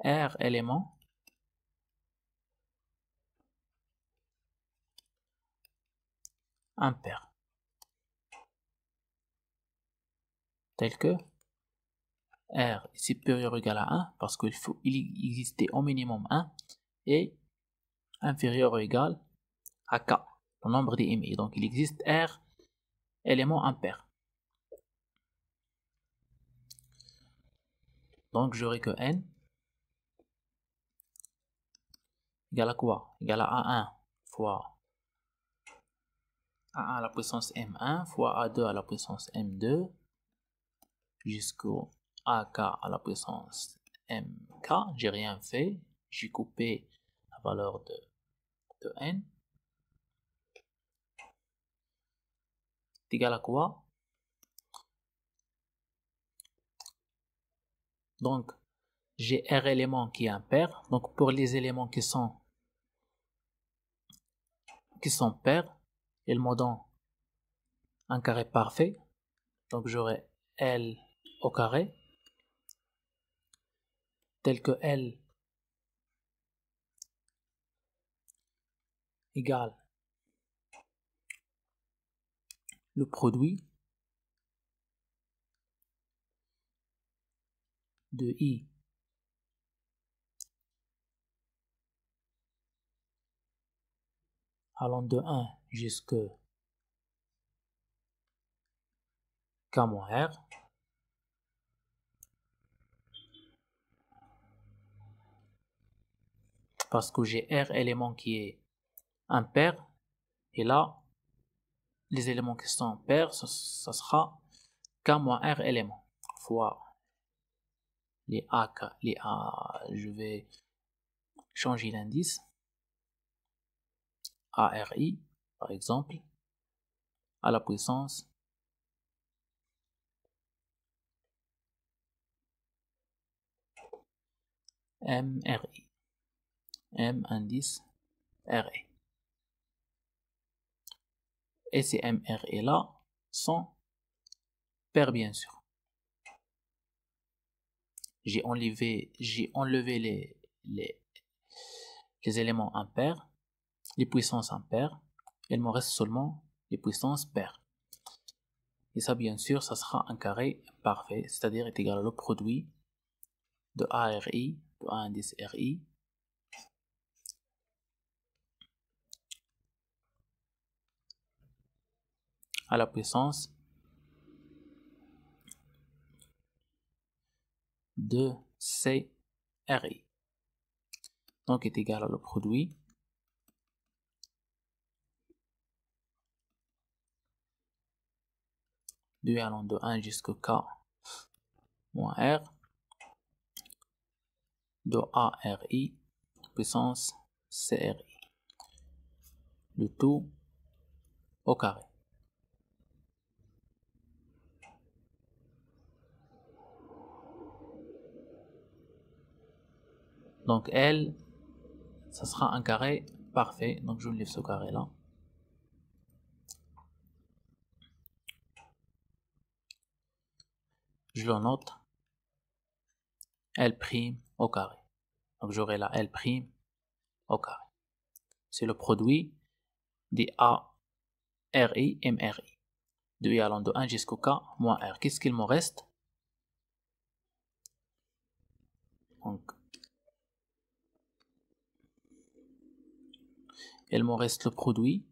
R éléments impairs, tel que R est supérieur ou égal à 1, parce qu'il faut exister au minimum 1, et inférieur ou égal à K, le nombre des MI. Donc il existe R éléments impairs. Donc j'aurai que n égale à quoi? Égale à A1 fois A1 à la puissance M1 fois A2 à la puissance M2 jusqu'au AK à la puissance MK. J'ai rien fait, j'ai coupé la valeur de n. C'est égal à quoi? Donc j'ai R éléments qui est impair. Donc pour les éléments qui sont pairs, ils me donnent un carré parfait. Donc j'aurai L au carré tel que L égale le produit de I allant de 1 jusqu'à K-R, parce que j'ai R élément qui est impair, et là les éléments qui sont pairs, ça sera K moins R éléments fois les A, je vais changer l'indice, ARI par exemple, à la puissance MRI, M indice RI. Et ces MRI là sont pairs bien sûr. J'ai enlevé les éléments impairs, les puissances impaires, il me reste seulement les puissances paires. Et ça, bien sûr, ça sera un carré parfait, c'est-à-dire est égal au produit de ARI, de A indice RI, à la puissance de CRI. Donc est égal à le produit de allant de 1 jusqu'à K moins R de ARI puissance CRI. Le tout au carré. Donc L, ça sera un carré parfait. Donc je lève ce carré là. Je le note. L' au carré. Donc j'aurai la L' au carré. C'est le produit des A, RI, MRI. De I allant de 1 jusqu'au K moins R. Qu'est-ce qu'il me reste? Donc, il me reste le produit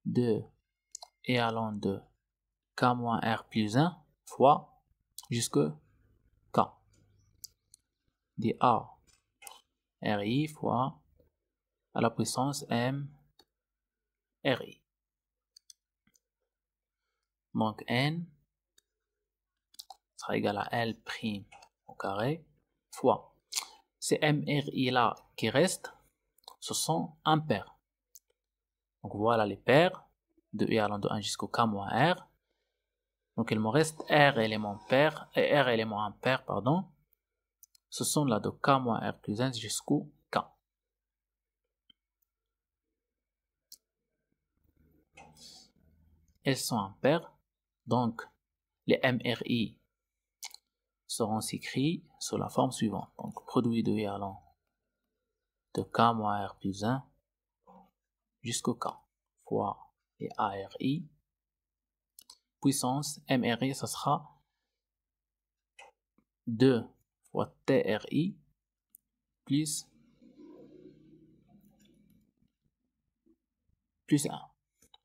de I allant de K moins R plus 1 fois jusque K. Des A, RI fois à la puissance M, RI. Donc N sera égal à L' au carré fois ces MRI là qui restent, ce sont impaires. Donc voilà les paires de I allant de 1 jusqu'au K moins R. Donc il me reste R éléments pairs et R éléments impairs, pardon. Ce sont là de K moins R plus 1 jusqu'au K. Elles sont impaires, donc les MRI seront écrits sous la forme suivante. Donc produit de I allant de K moins R plus 1 jusqu'au K fois les ARI puissance MRI, ça sera 2 fois TRI plus 1.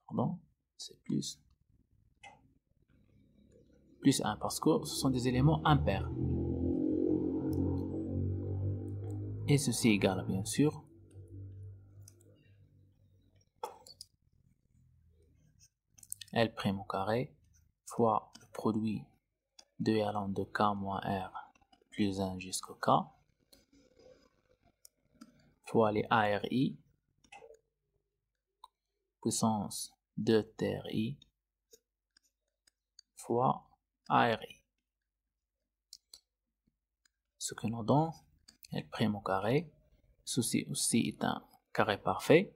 Pardon, c'est plus 1 parce que ce sont des éléments impairs. Et ceci est égal, bien sûr, L' au carré fois le produit de I allant de K moins R plus 1 jusqu'au K fois les ARI puissance de TRI fois ARI. Ce que nous donne L' au carré. Ceci aussi est un carré parfait.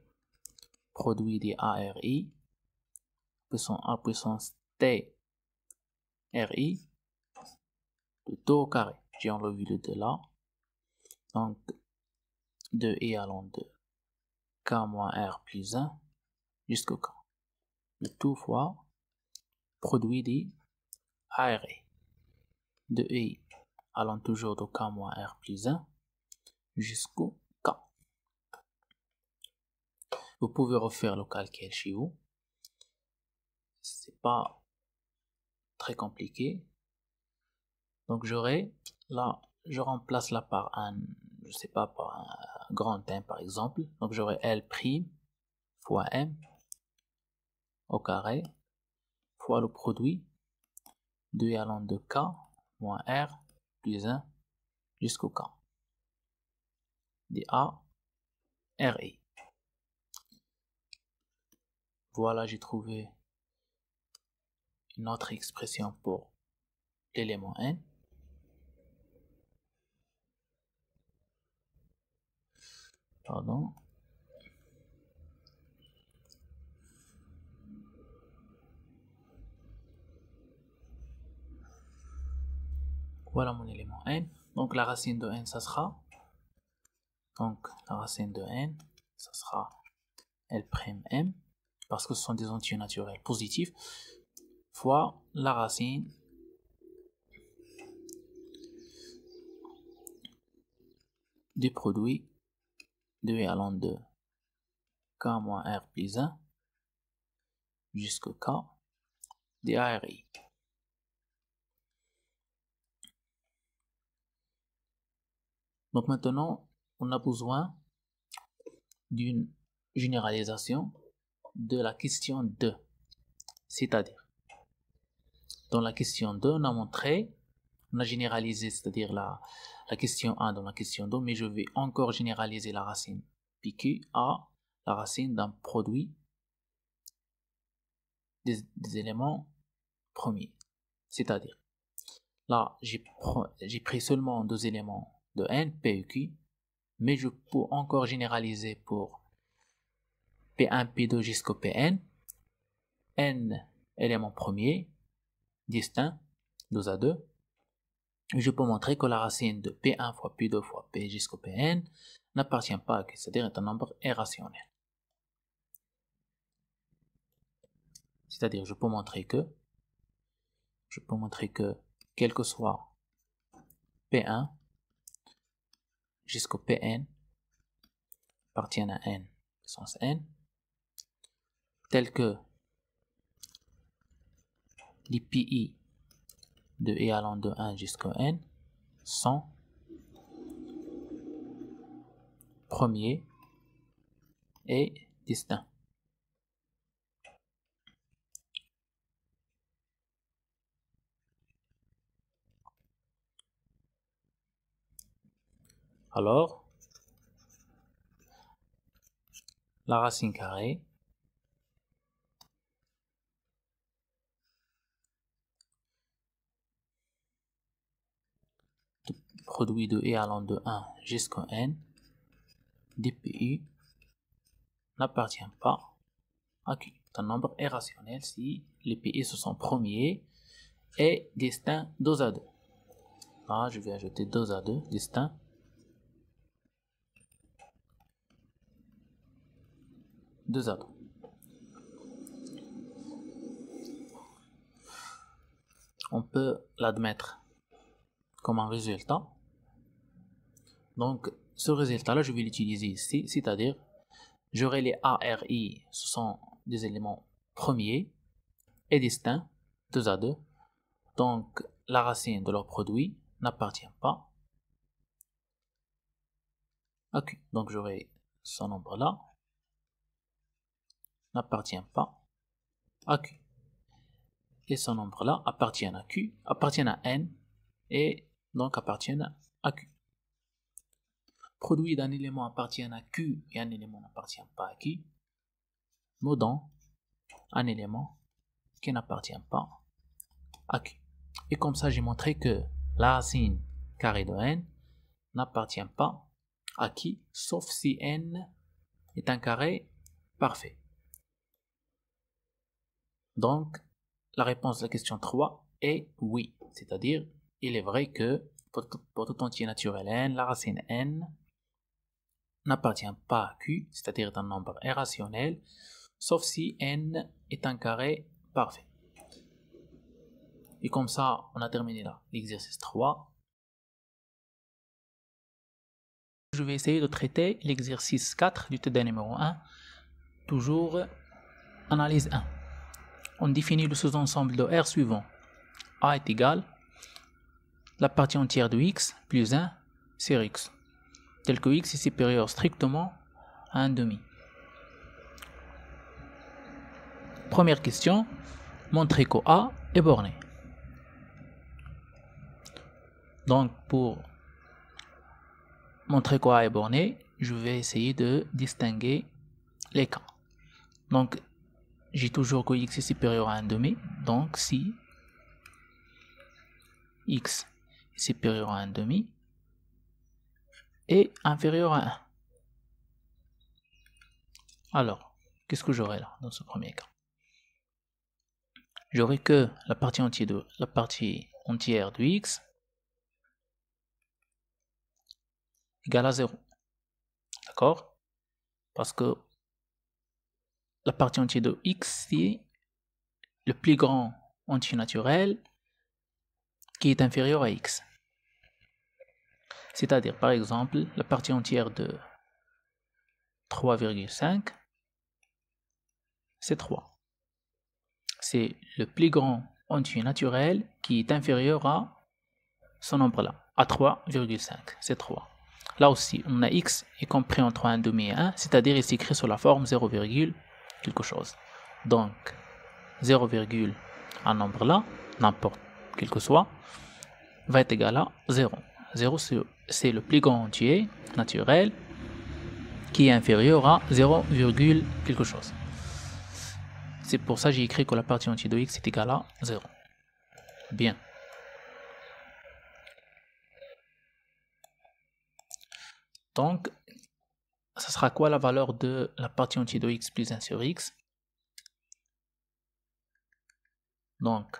Produit des ARI puissance TRI, le 2 au carré. J'ai enlevé le 2 là. Donc, 2 I allant de K moins R plus 1 jusqu'au K. Le tout fois produit des ARI. De I allant toujours de K moins R plus 1 jusqu'au K. Vous pouvez refaire le calcul chez vous. C'est pas très compliqué. Donc j'aurai là, je remplace là par un, je sais pas, par un grand 1 par exemple. Donc j'aurai L' fois m au carré fois le produit 2 allant de k moins r plus 1 jusqu'au k dA RI. Voilà, j'ai trouvé une autre expression pour l'élément n. Pardon. Voilà mon élément n. Donc la racine de n, ça sera. Donc la racine de n, ça sera L'M, parce que ce sont des entiers naturels positifs, fois la racine du produit de V allant de K moins R plus 1 jusqu'à K dARI. Donc maintenant, on a besoin d'une généralisation de la question 2. C'est-à-dire, dans la question 2, on a montré, on a généralisé, c'est-à-dire la question 1 dans la question 2, mais je vais encore généraliser la racine PQ à la racine d'un produit des éléments premiers. C'est-à-dire, là, j'ai pris seulement deux éléments de n, P et Q, mais je peux encore généraliser pour P1, P2 jusqu'au Pn, n éléments premiers, distincts, 2 à 2. Je peux montrer que la racine de P1 fois P2 fois P jusqu'au Pn n'appartient pas à Q, c'est-à-dire est un nombre irrationnel. C'est-à-dire, je peux montrer que quel que soit P1 jusqu'au Pn appartiennent à n, puissance n, tel que les pi de i allant de 1 jusqu'à n sont premiers et distincts. Alors, la racine carrée du produit de i allant de 1 jusqu'à n dpi n'appartient pas à Q. C'est un nombre irrationnel si les pi se sont premiers et distincts 2 à 2. Là, je vais ajouter 2 à 2 distincts. Deux à 2. On peut l'admettre comme un résultat. Donc, ce résultat-là, je vais l'utiliser ici, c'est-à-dire, j'aurai les ARI, ce sont des éléments premiers et distincts, 2 à 2. Donc, la racine de leur produit n'appartient pas à Q. Donc, j'aurai ce nombre-là n'appartient pas à Q. Et ce nombre-là appartient à Q, appartient à N, et donc appartient à Q. Produit d'un élément appartient à Q et un élément n'appartient pas à Q, nous donne un élément qui n'appartient pas à Q. Et comme ça, j'ai montré que la racine carrée de n n'appartient pas à Q, sauf si n est un carré parfait. Donc, la réponse de la question 3 est oui. C'est-à-dire, il est vrai que pour tout entier naturel n, la racine n n'appartient pas à Q, c'est-à-dire un nombre irrationnel, sauf si n est un carré parfait. Et comme ça, on a terminé là l'exercice 3. Je vais essayer de traiter l'exercice 4 du TD numéro 1, toujours analyse 1. On définit le sous-ensemble de R suivant. A est égal la partie entière de x plus 1 sur x, tel que x est supérieur strictement à 1,5. Première question, montrer que A est borné. Donc, pour montrer que A est borné, je vais essayer de distinguer les cas. Donc, j'ai toujours que x est supérieur à 1/2. Donc, si x est supérieur à 1/2 et inférieur à 1. Alors, qu'est-ce que j'aurai là dans ce premier cas? J'aurai que la partie entière de x égale à 0. D'accord? Parce que la partie entière de x, c'est le plus grand entier naturel qui est inférieur à x. C'est-à-dire, par exemple, la partie entière de 3,5, c'est 3. C'est le plus grand entier naturel qui est inférieur à ce nombre-là, à 3,5, c'est 3. Là aussi, on a x est compris entre 1/2 et 1, c'est-à-dire il s'écrit sous la forme 0, quelque chose. Donc, 0, un nombre là, n'importe quel que soit, va être égal à 0. 0, c'est le plus grand entier naturel qui est inférieur à 0, quelque chose. C'est pour ça que j'ai écrit que la partie entière de x est égale à 0. Bien. Donc, ça sera quoi la valeur de la partie entière de x plus 1 sur x? Donc,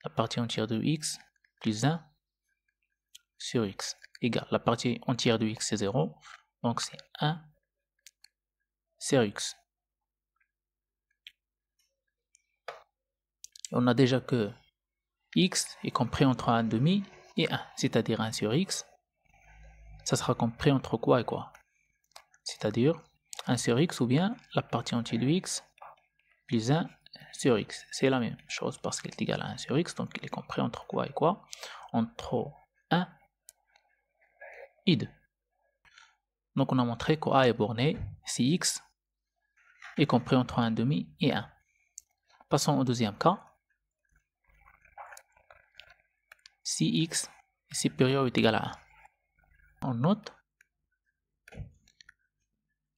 la partie entière de x plus 1 sur x égale la partie entière de x c'est 0, donc c'est 1 sur x. On a déjà que x est compris entre 1/2 et 1, c'est-à-dire 1 sur x. Ça sera compris entre quoi et quoi? C'est-à-dire 1 sur x ou bien la partie entière de x plus 1 sur x. C'est la même chose parce qu'il est égal à 1 sur x, donc il est compris entre quoi et quoi? Entre 1 et 2. Donc on a montré que A est borné si x est compris entre 1/2 et 1. Passons au deuxième cas. Si x est supérieur ou est égal à 1. On note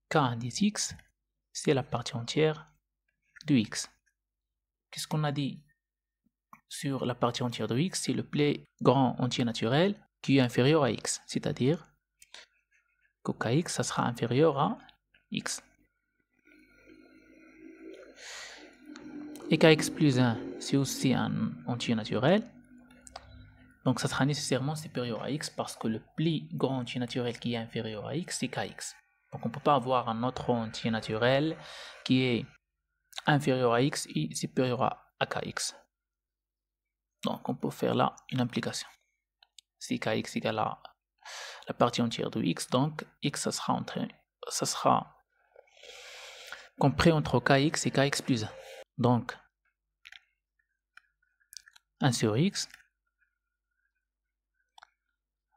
k indice x, c'est la partie entière de x. Qu'est-ce qu'on a dit sur la partie entière de x? C'est le plus grand entier naturel qui est inférieur à x, c'est-à-dire que kx, ça sera inférieur à x. Et kx plus 1, c'est aussi un entier naturel. Donc ça sera nécessairement supérieur à x parce que le plus grand entier naturel qui est inférieur à x, c'est kx. Donc on ne peut pas avoir un autre entier naturel qui est inférieur à x et supérieur à kx. Donc on peut faire là une implication. Si kx égale à la partie entière de x, donc x ça sera compris entre kx et kx plus 1. Donc 1 sur x,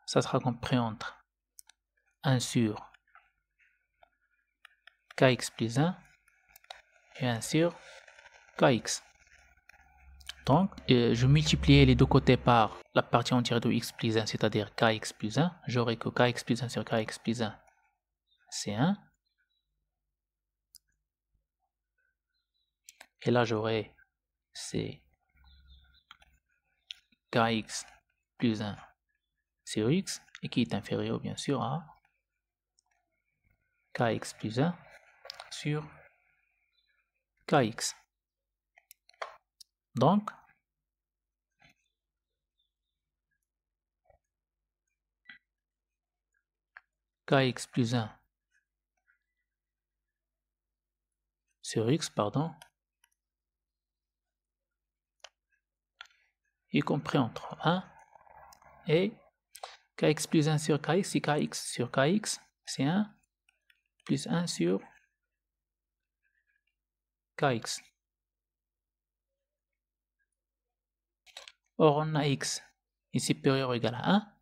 ça sera compris entre 1 sur kx plus 1 et 1 sur kx. Donc, je multiplie les deux côtés par la partie entière de x plus 1, c'est-à-dire kx plus 1. J'aurai que kx plus 1 sur kx plus 1, c'est 1. Et là, j'aurai c'est kx plus 1 sur x, et qui est inférieur, bien sûr, à kx plus 1 sur kx. Donc, kx plus 1 sur x, pardon, est compris entre 1 et kx plus 1 sur kx, c'est kx sur kx, c'est 1, plus 1 sur kx. Or, on a x est supérieur ou égal à 1,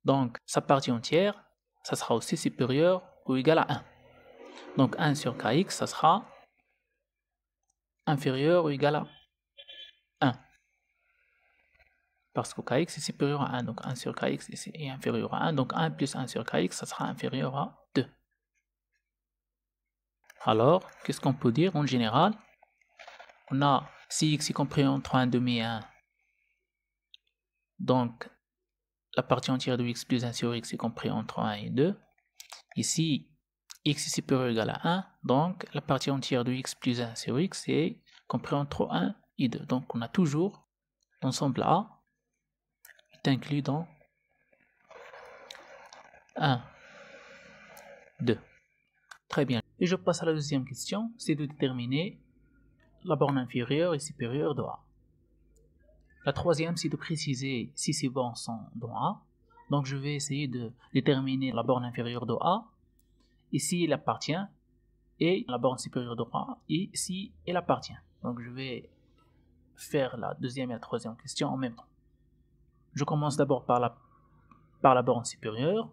donc sa partie entière, ça sera aussi supérieur ou égal à 1. Donc 1 sur kx, ça sera inférieur ou égal à 1. Parce que kx est supérieur à 1, donc 1 sur kx est inférieur à 1, donc 1 plus 1 sur kx, ça sera inférieur à 2. Alors, qu'est-ce qu'on peut dire en général? On a si x est compris entre 1 demi et 1, donc la partie entière de x plus 1 sur x est compris entre 1 et 2. Ici, x est supérieur ou égal à 1, donc la partie entière de x plus 1 sur x est compris entre 1 et 2. Donc on a toujours l'ensemble A est inclus dans 1, 2. Très bien. Et je passe à la deuxième question, c'est de déterminer la borne inférieure et supérieure de A. La troisième, c'est de préciser si ces bornes sont dans A. Donc je vais essayer de déterminer la borne inférieure de A, ici elle appartient, et la borne supérieure de A, ici elle appartient. Donc je vais faire la deuxième et la troisième question en même temps. Je commence d'abord par la borne supérieure,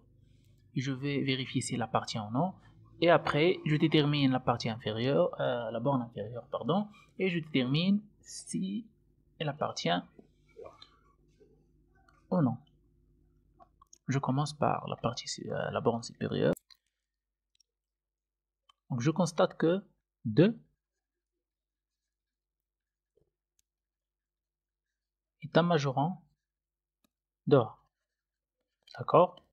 et je vais vérifier si elle appartient ou non. Et après, je détermine la partie inférieure, la borne inférieure, pardon, et je détermine si elle appartient ou non. Je commence par la borne supérieure. Donc je constate que 2 est un majorant de A. D'accord?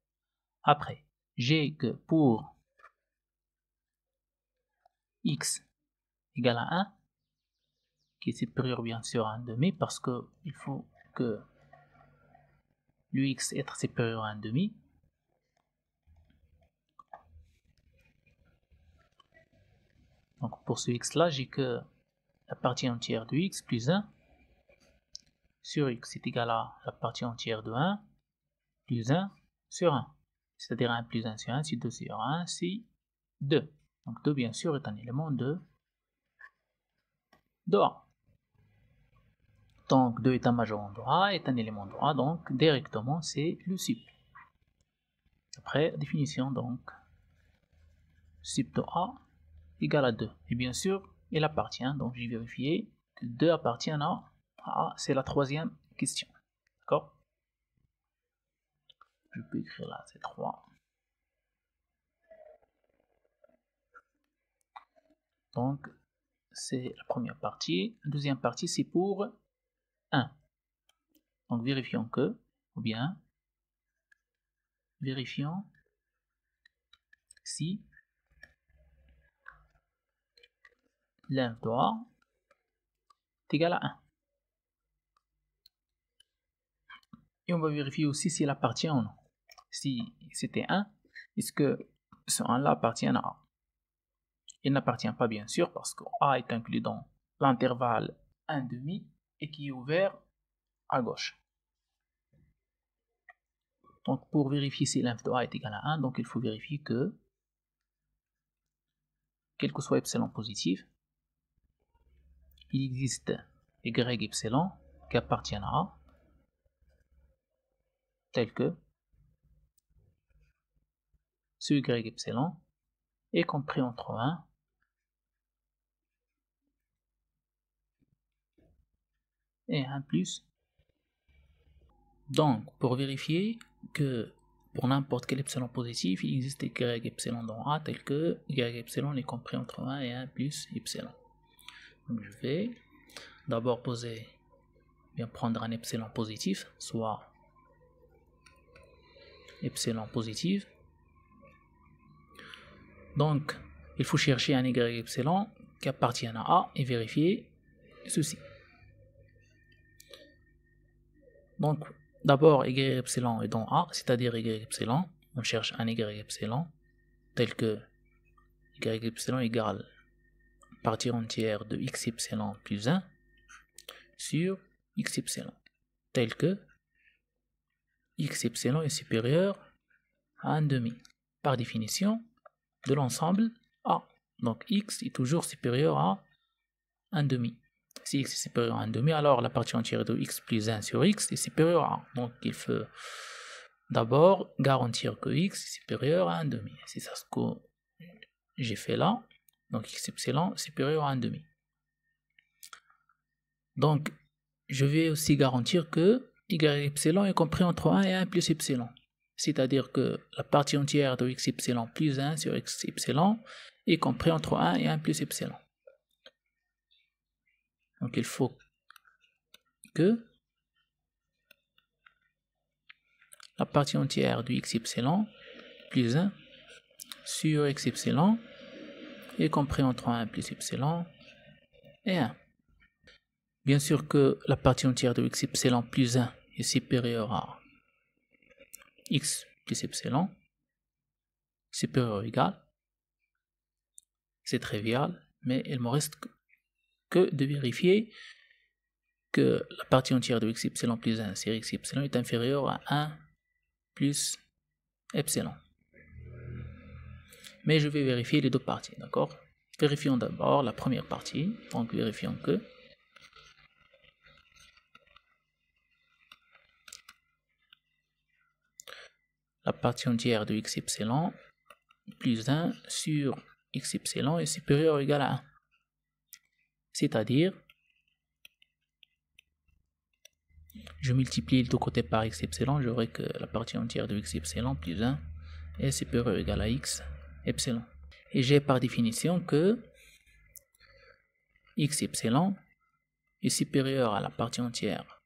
Après, j'ai que pour x égale à 1, qui est supérieur bien sûr à 1 demi, parce que il faut que le x être supérieur à 1 demi. Donc pour ce x là, j'ai que la partie entière de x plus 1 sur x est égal à la partie entière de 1 plus 1 sur 1. C'est-à-dire 1 plus 1 sur 1, c'est 2 sur 1, c'est 2. Donc 2 bien sûr est un élément de A. Donc 2 est un majorant de A, est un élément de A, donc directement c'est le sup. Après, définition donc, sup de A égale à 2. Et bien sûr, il appartient, donc j'ai vérifié que 2 appartient à A, c'est la troisième question. D'accord? Je peux écrire là, c'est 3. Donc, c'est la première partie. La deuxième partie, c'est pour 1. Donc, vérifions que, ou bien, vérifions si l'inf de A est égal à 1. Et on va vérifier aussi si elle appartient ou non. Si c'était 1, est-ce que ce 1-là appartient à A? Il n'appartient pas bien sûr parce que A est inclus dans l'intervalle 1,5 et qui est ouvert à gauche. Donc pour vérifier si l'inf de A est égal à 1, donc il faut vérifier que, quel que soit epsilon positif, il existe y epsilon qui appartiennent à A, tel que ce y epsilon est compris entre 1 et 1 plus. Donc pour vérifier que pour n'importe quel epsilon positif, il existe y epsilon dans A tel que y epsilon est compris entre 1 et 1 plus epsilon. Donc je vais d'abord prendre un epsilon positif, soit epsilon positif. Donc il faut chercher un y epsilon qui appartient à A et vérifier ceci. Donc d'abord y epsilon est dans A, c'est-à-dire y epsilon, on cherche un y epsilon tel que y epsilon égale partie entière de x epsilon plus 1 sur x epsilon, tel que x epsilon est supérieur à 1 demi, par définition de l'ensemble A. Donc x est toujours supérieur à 1 demi. Si x est supérieur à 1 demi, alors la partie entière de x plus 1 sur x est supérieure à 1. Donc il faut d'abord garantir que x est supérieur à 1 demi. C'est ça ce que j'ai fait là. Donc x epsilon supérieur à 1 demi. Donc, je vais aussi garantir que y epsilon est compris entre 1 et 1 plus epsilon. C'est-à-dire que la partie entière de x epsilon plus 1 sur x epsilon est compris entre 1 et 1 plus epsilon. Donc, il faut que la partie entière de x epsilon plus 1 sur x epsilon est compris entre 1 plus epsilon et 1. Bien sûr que la partie entière de x epsilon plus 1 est supérieure à x plus epsilon, supérieur ou égal. C'est trivial, mais il me reste que de vérifier que la partie entière de x epsilon plus 1 sur x epsilon est inférieure à 1 plus epsilon. Mais je vais vérifier les deux parties, d'accord? Vérifions d'abord la première partie. Donc vérifions que la partie entière de x epsilon plus 1 sur x epsilon est supérieur ou égal à 1. C'est-à-dire, je multiplie les deux côtés par x epsilon, j'aurai que la partie entière de x epsilon plus 1 est supérieur ou égal à x epsilon. Et j'ai par définition que x epsilon est supérieur à la partie entière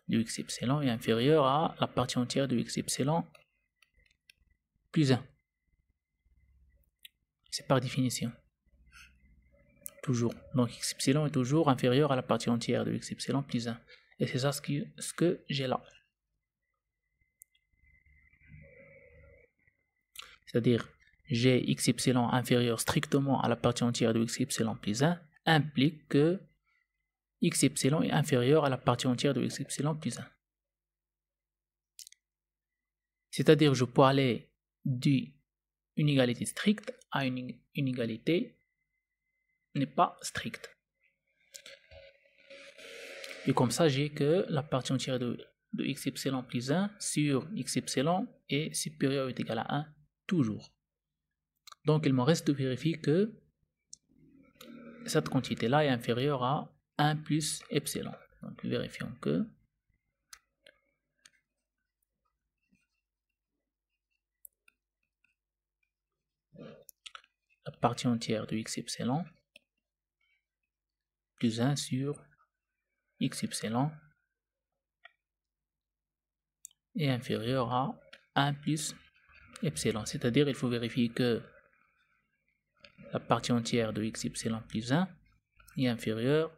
de x epsilon et inférieur à la partie entière de x epsilon plus 1. C'est par définition. Toujours. Donc x epsilon est toujours inférieur à la partie entière de x epsilon plus 1. Et c'est ça ce que j'ai là. C'est-à-dire, j'ai x epsilon inférieur strictement à la partie entière de x epsilon plus 1 implique que x epsilon est inférieur à la partie entière de x epsilon plus 1. C'est-à-dire, je peux aller d'une égalité stricte à une égalité n'est pas stricte. Et comme ça, j'ai que la partie entière de x epsilon plus 1 sur x epsilon est supérieure ou égal à 1 toujours. Donc, il me reste de vérifier que cette quantité-là est inférieure à 1 plus epsilon. Donc, vérifions que la partie entière de x epsilon plus 1 sur x epsilon est inférieur à 1 plus epsilon. C'est-à-dire, il faut vérifier que la partie entière de x epsilon plus 1 est inférieure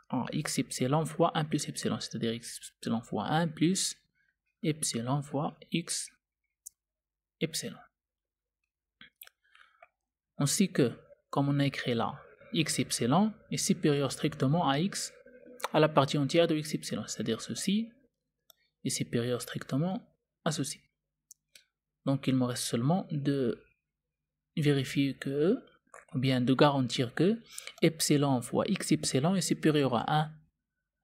à x epsilon fois 1 plus epsilon. C'est-à-dire x epsilon fois 1 plus epsilon fois x epsilon. Ainsi que, comme on a écrit là, x epsilon est supérieur strictement à x à la partie entière de x epsilon. C'est-à-dire ceci est supérieur strictement à ceci. Donc il me reste seulement de vérifier que, ou bien de garantir que epsilon fois x epsilon est supérieur à 1.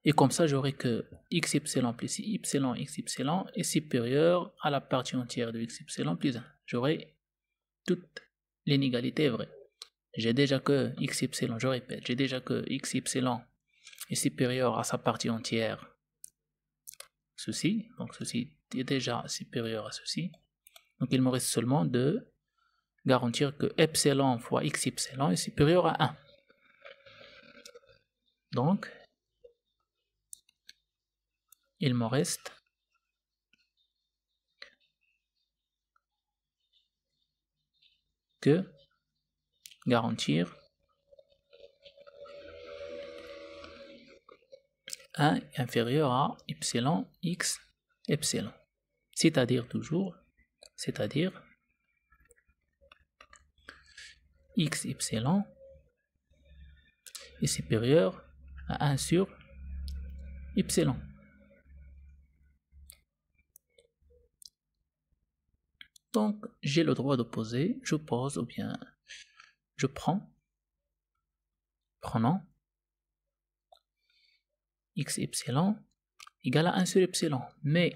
Et comme ça, j'aurai que x epsilon plus epsilon x epsilon est supérieur à la partie entière de x epsilon plus 1. J'aurai toute l'inégalité vraie. J'ai déjà que x epsilon, je répète, j'ai déjà que x epsilon est supérieur à sa partie entière. Ceci, donc ceci est déjà supérieur à ceci. Donc il me reste seulement de garantir que epsilon fois x epsilon est supérieur à 1. Donc, il me reste que garantir 1 est inférieur à epsilon x epsilon. C'est-à-dire toujours, c'est-à-dire x epsilon est supérieur à 1 sur epsilon. Donc, j'ai le droit de poser, je pose ou bien je prenons x epsilon égale à 1 sur epsilon. Mais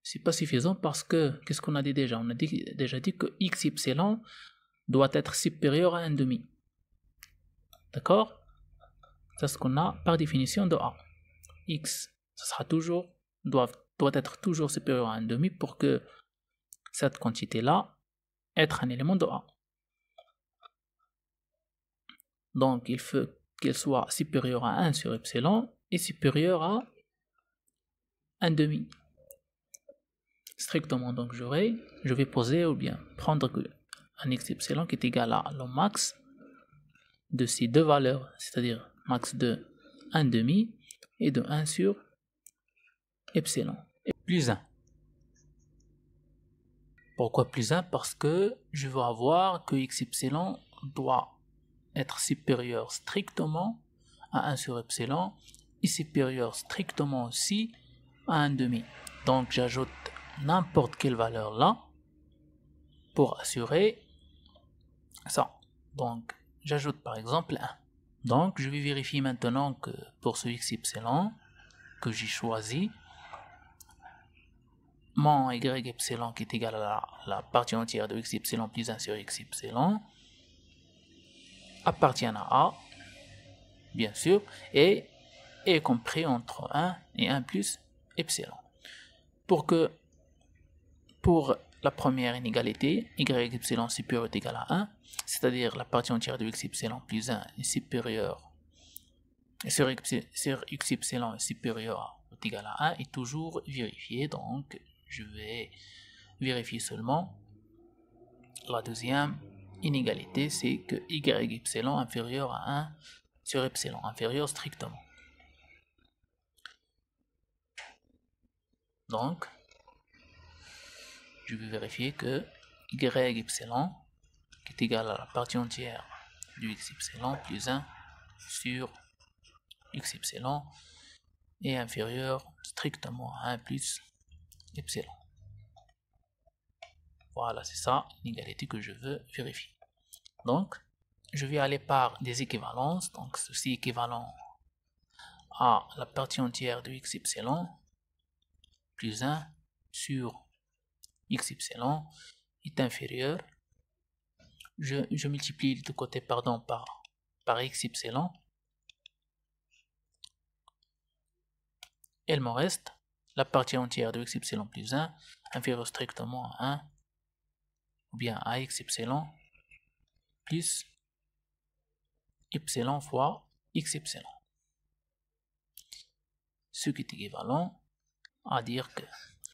c'est pas suffisant parce que, qu'est-ce qu'on a dit déjà? On a déjà dit que x epsilon doit être supérieur à 1,5. D'accord? C'est ce qu'on a par définition de A. X, ça sera toujours, doit être toujours supérieur à 1,5 pour que cette quantité-là être un élément de A. Donc, il faut qu'elle soit supérieure à 1 sur epsilon et supérieure à 1,5. Strictement, donc je vais poser ou bien prendre un x epsilon qui est égal à le max de ces deux valeurs, c'est-à-dire max de 1,5 et de 1 sur epsilon. Et plus 1. Pourquoi plus 1? Parce que je veux avoir que x epsilon doit être supérieur strictement à 1 sur epsilon et supérieur strictement aussi à 1,5. Donc j'ajoute n'importe quelle valeur là pour assurer ça. Donc j'ajoute par exemple 1. Donc je vais vérifier maintenant que pour ce x epsilon que j'ai choisi, mon y epsilon qui est égal à la partie entière de x epsilon plus 1 sur x epsilon appartient à A, bien sûr, et est compris entre 1 et 1 plus epsilon. Pour la première inégalité, y epsilon supérieur est égal à 1, c'est-à-dire la partie entière de x epsilon plus 1 est supérieure sur x epsilon est supérieur ou égal à 1 est toujours vérifié. Donc je vais vérifier seulement la deuxième inégalité, c'est que y epsilon inférieur à 1 sur epsilon, inférieur strictement. Donc je vais vérifier que y epsilon qui est égal à la partie entière du x epsilon plus 1 sur x epsilon est inférieur strictement à 1 plus epsilon. Voilà, c'est ça l'inégalité que je veux vérifier. Donc, je vais aller par des équivalences. Donc, ceci est équivalent à la partie entière de x epsilon plus 1 sur x epsilon est inférieur. Je multiplie les deux côtés par x epsilon. Il me reste la partie entière de x epsilon plus 1 inférieur strictement à 1 ou bien à x epsilon plus epsilon fois x epsilon. Ce qui est équivalent à dire que...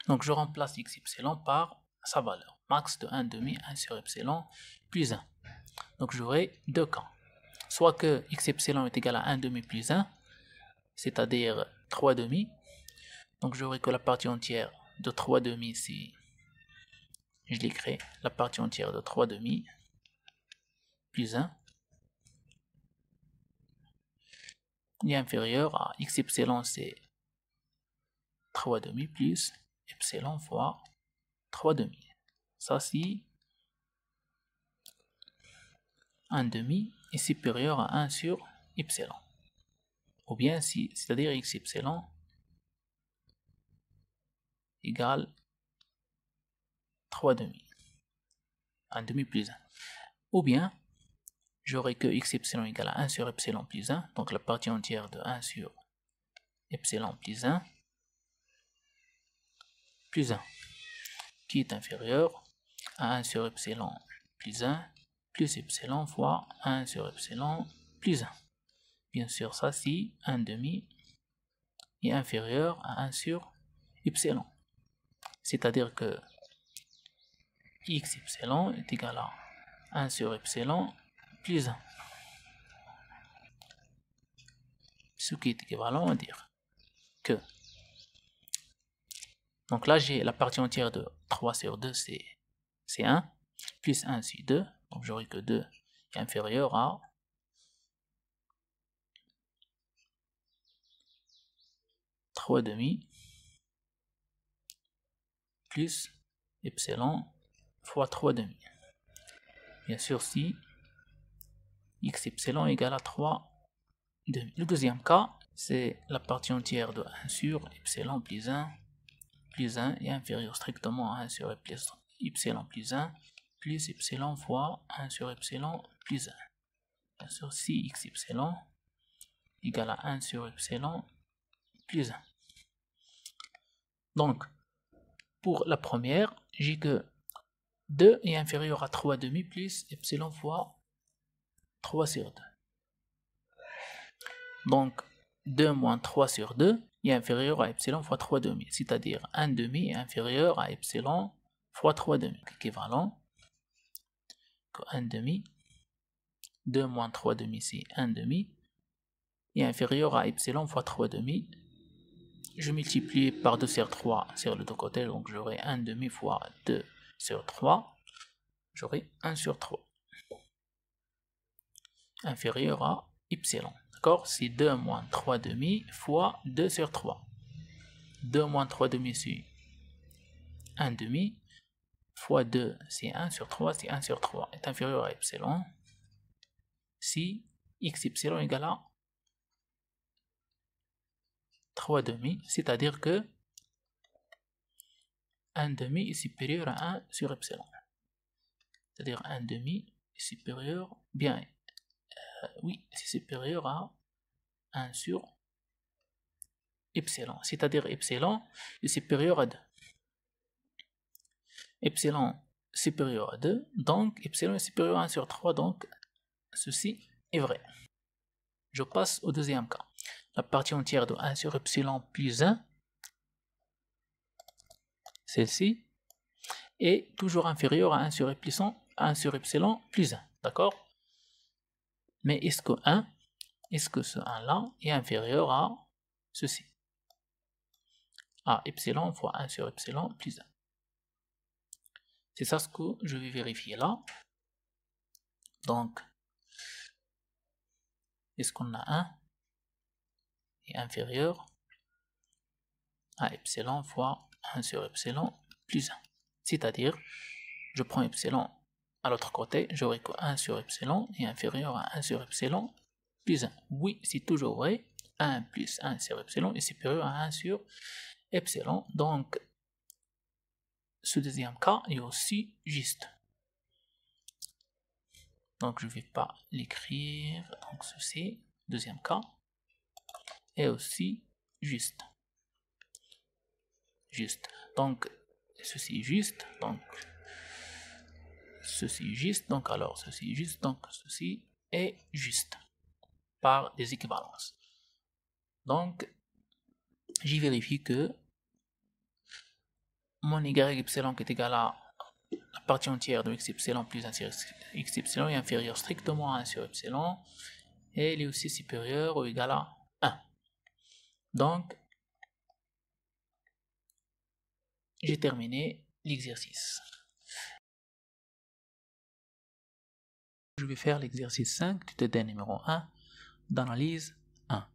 Donc je remplace x epsilon par sa valeur. Max de 1,5, 1 sur epsilon plus 1. Donc j'aurai deux cas. Soit que x epsilon est égal à 1,5 plus 1, c'est-à-dire 3,5. Donc j'aurai que la partie entière de 3,5, si je l'écris, la partie entière de 3,5 plus 1 est inférieur à x epsilon, c'est 3,5 plus epsilon fois 3,5. Ça, c'est 1,5 est supérieur à 1 sur epsilon. Ou bien, c'est-à-dire x epsilon égale 3,5. 1,5 plus 1. Ou bien, j'aurai que x epsilon égale à 1 sur epsilon plus 1, donc la partie entière de 1 sur epsilon plus 1, plus 1, qui est inférieur à 1 sur epsilon plus 1, plus epsilon fois 1 sur epsilon plus 1. Bien sûr, ça, c'est 1,5 est inférieur à 1 sur epsilon. C'est-à-dire que x epsilon est égal à 1 sur epsilon plus 1. Ce qui est équivalent à dire que... Donc là, j'ai la partie entière de 3 sur 2, c'est 1, plus 1, c'est 2. Donc j'aurai que 2 est inférieur à 3,5 plus epsilon fois 3,5. Bien sûr, si x epsilon égale à 3,5. Le deuxième cas, c'est la partie entière de 1 sur epsilon plus 1 est inférieur strictement à 1 sur epsilon plus 1 plus epsilon fois 1 sur epsilon plus 1. Bien sûr, si x epsilon égale à 1 sur epsilon plus 1. Donc, pour la première, j'ai que 2 est inférieur à 3 demi plus epsilon fois 3 sur 2. Donc, 2 moins 3 sur 2 est inférieur à epsilon fois 3 demi, c'est-à-dire 1 demi est inférieur à epsilon fois 3 demi, équivalent que 1 demi, 2 moins 3 demi c'est 1 demi, est inférieur à epsilon fois 3 demi. Je multiplie par 2 sur 3 sur les deux côtés, donc j'aurai 1 demi fois 2 sur 3, j'aurai 1 sur 3, inférieur à epsilon. D'accord? C'est 2 moins 3 demi fois 2 sur 3. 2 moins 3 demi c'est 1 demi, fois 2 c'est 1 sur 3, c'est 1 sur 3, est inférieur à epsilon. Si x epsilon égale à 3 demi, c'est-à-dire que 1 demi est supérieur à 1 sur epsilon. C'est-à-dire 1 demi est supérieur, bien, oui, c'est supérieur à 1 sur epsilon. C'est-à-dire epsilon est supérieur à 2. Epsilon supérieur à 2, donc epsilon est supérieur à 1 sur 3, donc ceci est vrai. Je passe au deuxième cas. La partie entière de 1 sur epsilon plus 1, celle-ci, est toujours inférieure à 1 sur epsilon plus 1. D'accord? Mais est-ce que ce 1-là est inférieur à ceci? À epsilon fois 1 sur epsilon plus 1. C'est ça ce que je vais vérifier là. Donc, est-ce qu'on a 1 est inférieur à epsilon fois 1 sur epsilon plus 1. C'est-à-dire, je prends epsilon à l'autre côté, j'aurai que 1 sur epsilon est inférieur à 1 sur epsilon plus 1. Oui, c'est toujours vrai. 1 plus 1 sur epsilon est supérieur à 1 sur epsilon. Donc, ce deuxième cas est aussi juste. Donc, je ne vais pas l'écrire. Donc, ceci, deuxième cas, est aussi juste. Juste. Donc, ceci est juste. Donc, ceci est juste. Donc, alors, ceci est juste. Donc, ceci est juste. Par des équivalences. Donc, j'y vérifie que mon y epsilon qui est égal à la partie entière de x epsilon plus 1 sur x epsilon est inférieur strictement à 1 sur epsilon et il est aussi supérieur ou égal à 1. Donc, j'ai terminé l'exercice. Je vais faire l'exercice 5 du TD numéro 1 d'analyse 1.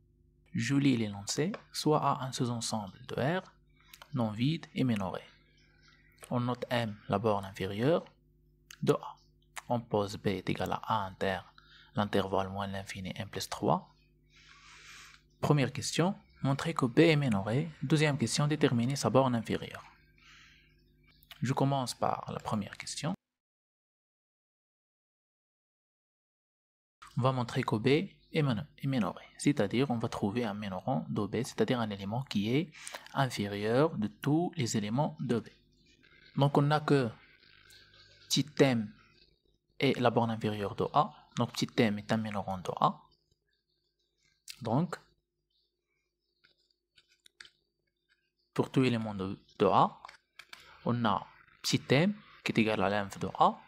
Je lis l'énoncé, soit à un sous-ensemble de R, non vide et minoré. On note M, la borne inférieure, de A. On pose B est égal à A inter, l'intervalle moins l'infini M plus 3. Première question, montrer que B est minoré. Deuxième question, déterminer sa borne inférieure. Je commence par la première question. On va montrer que B est minoré, c'est-à-dire on va trouver un minorant de B, c'est-à-dire un élément qui est inférieur de tous les éléments de B. Donc on n'a que petit m est la borne inférieure de A, donc petit m est un minorant de A. Donc, pour tout élément de A, on a petit m qui est égal à l'inf de A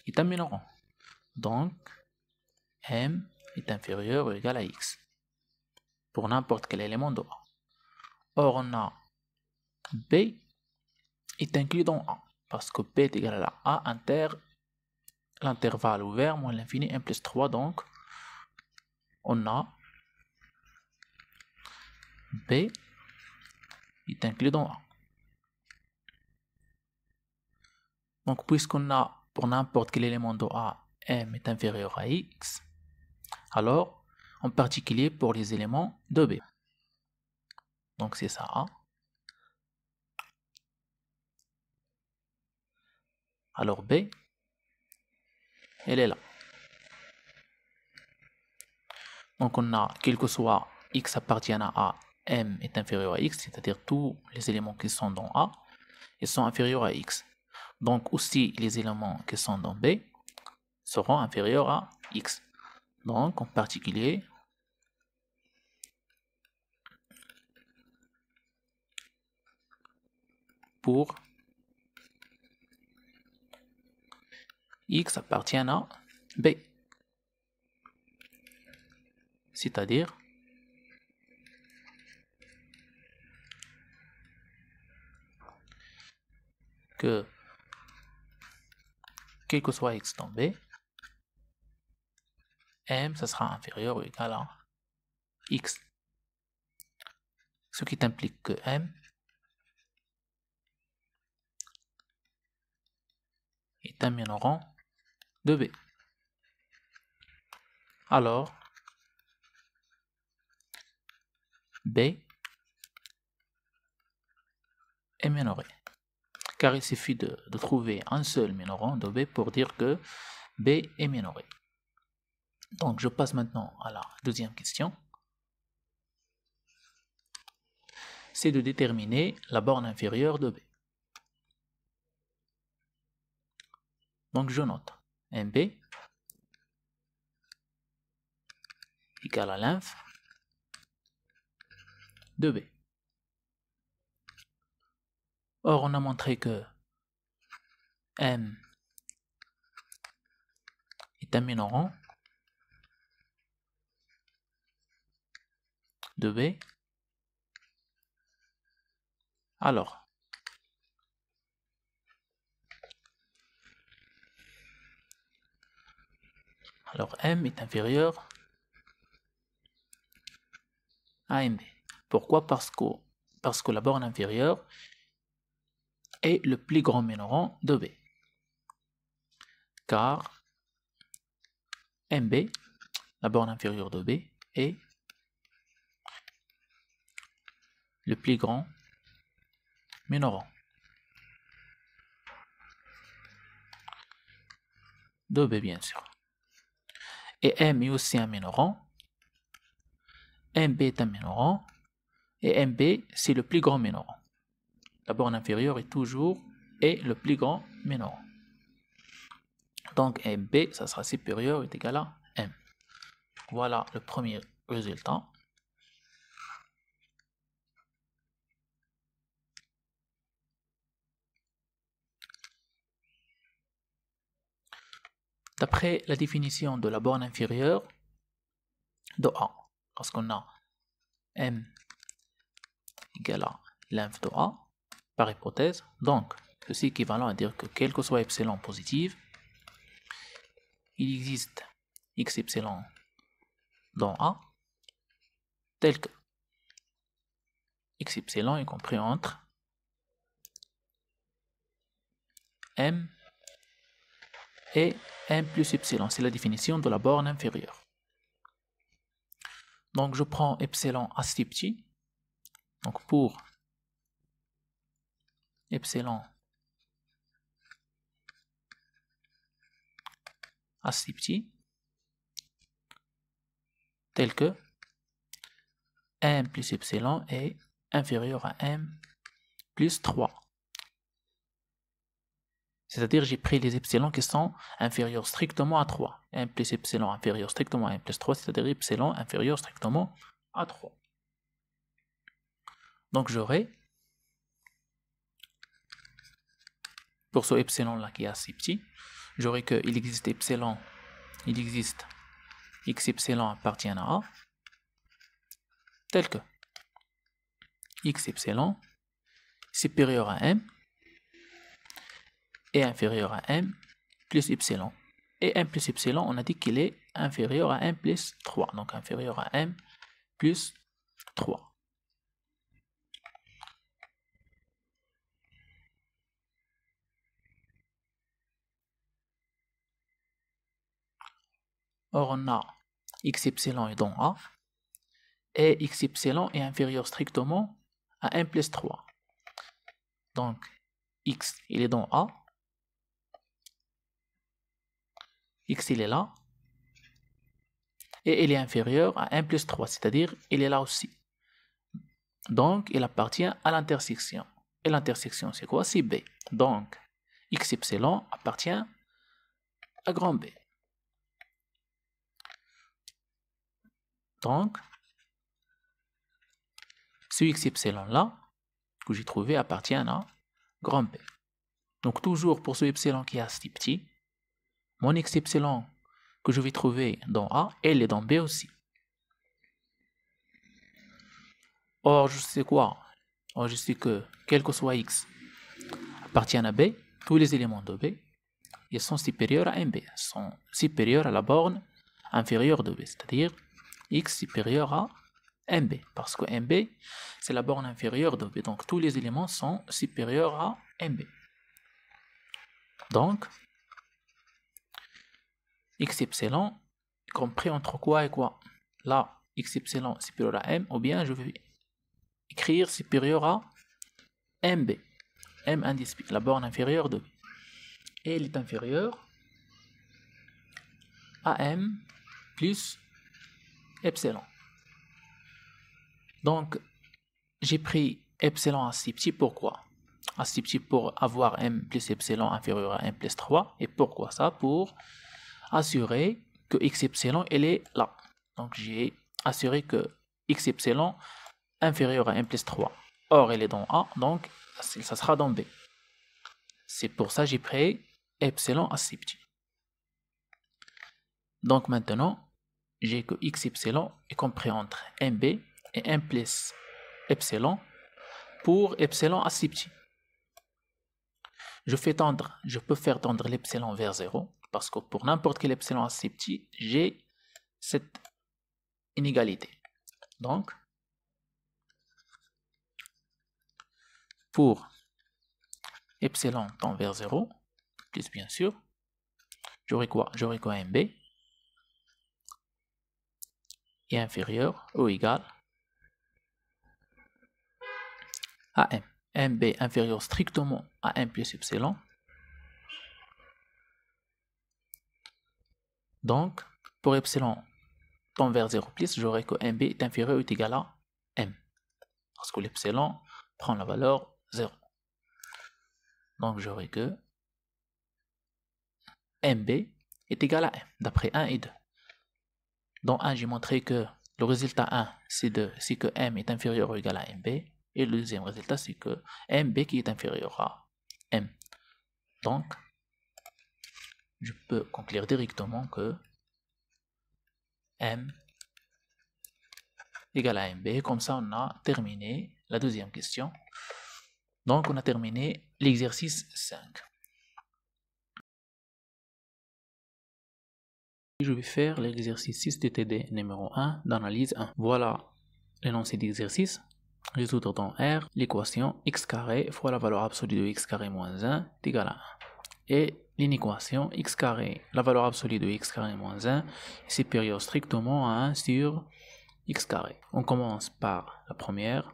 est un minorant. Donc, m est inférieur ou égal à x pour n'importe quel élément de A. Or, on a B est inclus dans A parce que B est égal à A inter l'intervalle ouvert moins l'infini 1 plus 3. Donc, on a B est inclus dans A. Donc, puisqu'on a pour n'importe quel élément de A, M est inférieur à X, alors, en particulier pour les éléments de B. Donc, c'est ça A. Alors, B, elle est là. Donc on a, quel que soit x appartiennent à A, m est inférieur à x, c'est-à-dire tous les éléments qui sont dans A, ils sont inférieurs à x. Donc aussi les éléments qui sont dans B seront inférieurs à x. Donc en particulier, pour x appartient à B. C'est-à-dire que quel que soit x dans B, m ça sera inférieur ou égal à x. Ce qui implique que m est un minorant de B. Alors, B est minoré. Car il suffit de trouver un seul minorant de B pour dire que B est minoré. Donc je passe maintenant à la deuxième question. C'est de déterminer la borne inférieure de B. Donc je note MB égale à l'inf de B. Or on a montré que M est un minorant de B. Alors M est inférieur à MB. Pourquoi? Parce que la borne inférieure est le plus grand minorant de B. Car MB, la borne inférieure de B, est le plus grand minorant de B, bien sûr. Et M est aussi un minorant. MB est un minorant. Et MB, c'est le plus grand minorant. La borne inférieure est toujours le plus grand minorant. Donc MB, ça sera supérieur ou est égal à M. Voilà le premier résultat. D'après la définition de la borne inférieure de A, parce qu'on a M égale à l'inf de A, par hypothèse, donc ceci est équivalent à dire que quel que soit epsilon positif, il existe x epsilon dans A, tel que x epsilon est compris entre M et M plus epsilon. C'est la définition de la borne inférieure. Donc je prends epsilon assez petit. Donc pour epsilon assez petit, tel que M plus epsilon est inférieur à M plus 3. C'est-à-dire j'ai pris les epsilons qui sont inférieurs strictement à 3. M plus epsilon inférieur strictement à M plus 3, c'est-à-dire epsilon inférieur strictement à 3. Donc j'aurai, pour ce epsilon là qui est assez petit, j'aurai qu'il existe epsilon, il existe x epsilon appartient à A, tel que x epsilon supérieur à M est inférieur à M plus epsilon. Et M plus epsilon, on a dit qu'il est inférieur à M plus 3, donc inférieur à M plus 3. Or, on a x epsilon est dans A, et x epsilon est inférieur strictement à M plus 3. Donc, x, il est dans A, x, il est là, et il est inférieur à 1 plus 3, c'est-à-dire il est là aussi. Donc, il appartient à l'intersection. Et l'intersection, c'est quoi? C'est B. Donc, x epsilon appartient à grand B. Donc, ce x epsilon-là, que j'ai trouvé, appartient à grand B. Donc, toujours pour ce epsilon qui est assez petit, mon x epsilon que je vais trouver dans A, elle est dans B aussi. Or, je sais quoi? Or, je sais que, quel que soit x appartient à B, tous les éléments de B, ils sont supérieurs à MB, sont supérieurs à la borne inférieure de B, c'est-à-dire x supérieur à MB, parce que MB, c'est la borne inférieure de B, donc tous les éléments sont supérieurs à MB. Donc, x epsilon est compris entre quoi et quoi? Là, x epsilon supérieur à M, ou bien je vais écrire supérieur à MB. M indice la borne inférieure de B. Et elle est inférieure à M plus epsilon. Donc, j'ai pris epsilon assez petit, pourquoi? Assez petit pour avoir M plus epsilon inférieur à M plus 3. Et pourquoi ça? Pour assurer que x epsilon, elle est là. Donc, j'ai assuré que x epsilon inférieur à M plus 3. Or, elle est dans A, donc ça sera dans B. C'est pour ça que j'ai pris epsilon assez petit. Donc maintenant, j'ai que x epsilon est compris entre MB et M plus epsilon pour epsilon assez petit. Je peux faire tendre l'epsilon vers 0 parce que pour n'importe quel epsilon assez petit, j'ai cette inégalité. Donc, pour epsilon tend vers 0, plus bien sûr, j'aurai quoi? J'aurai quoi? MB est inférieur ou égal à M. MB inférieur strictement à M plus epsilon. Donc, pour epsilon tend vers 0 plus, j'aurai que MB est inférieur ou égal à M. Parce que l'epsilon prend la valeur 0. Donc, j'aurai que MB est égal à M, d'après 1 et 2. Dans 1, j'ai montré que le résultat 1, c'est que M est inférieur ou égal à MB. Et le deuxième résultat, c'est que MB qui est inférieur à M. Donc, je peux conclure directement que M égale à MB. Comme ça, on a terminé la deuxième question. Donc, on a terminé l'exercice 5. Je vais faire l'exercice 6 de TD numéro 1 d'analyse 1. Voilà l'énoncé d'exercice. Résoudre dans R l'équation x carré fois la valeur absolue de x carré moins 1 est égal à 1. Et l'inéquation x carré, la valeur absolue de x carré moins 1 est supérieure strictement à 1 sur x carré. On commence par la première.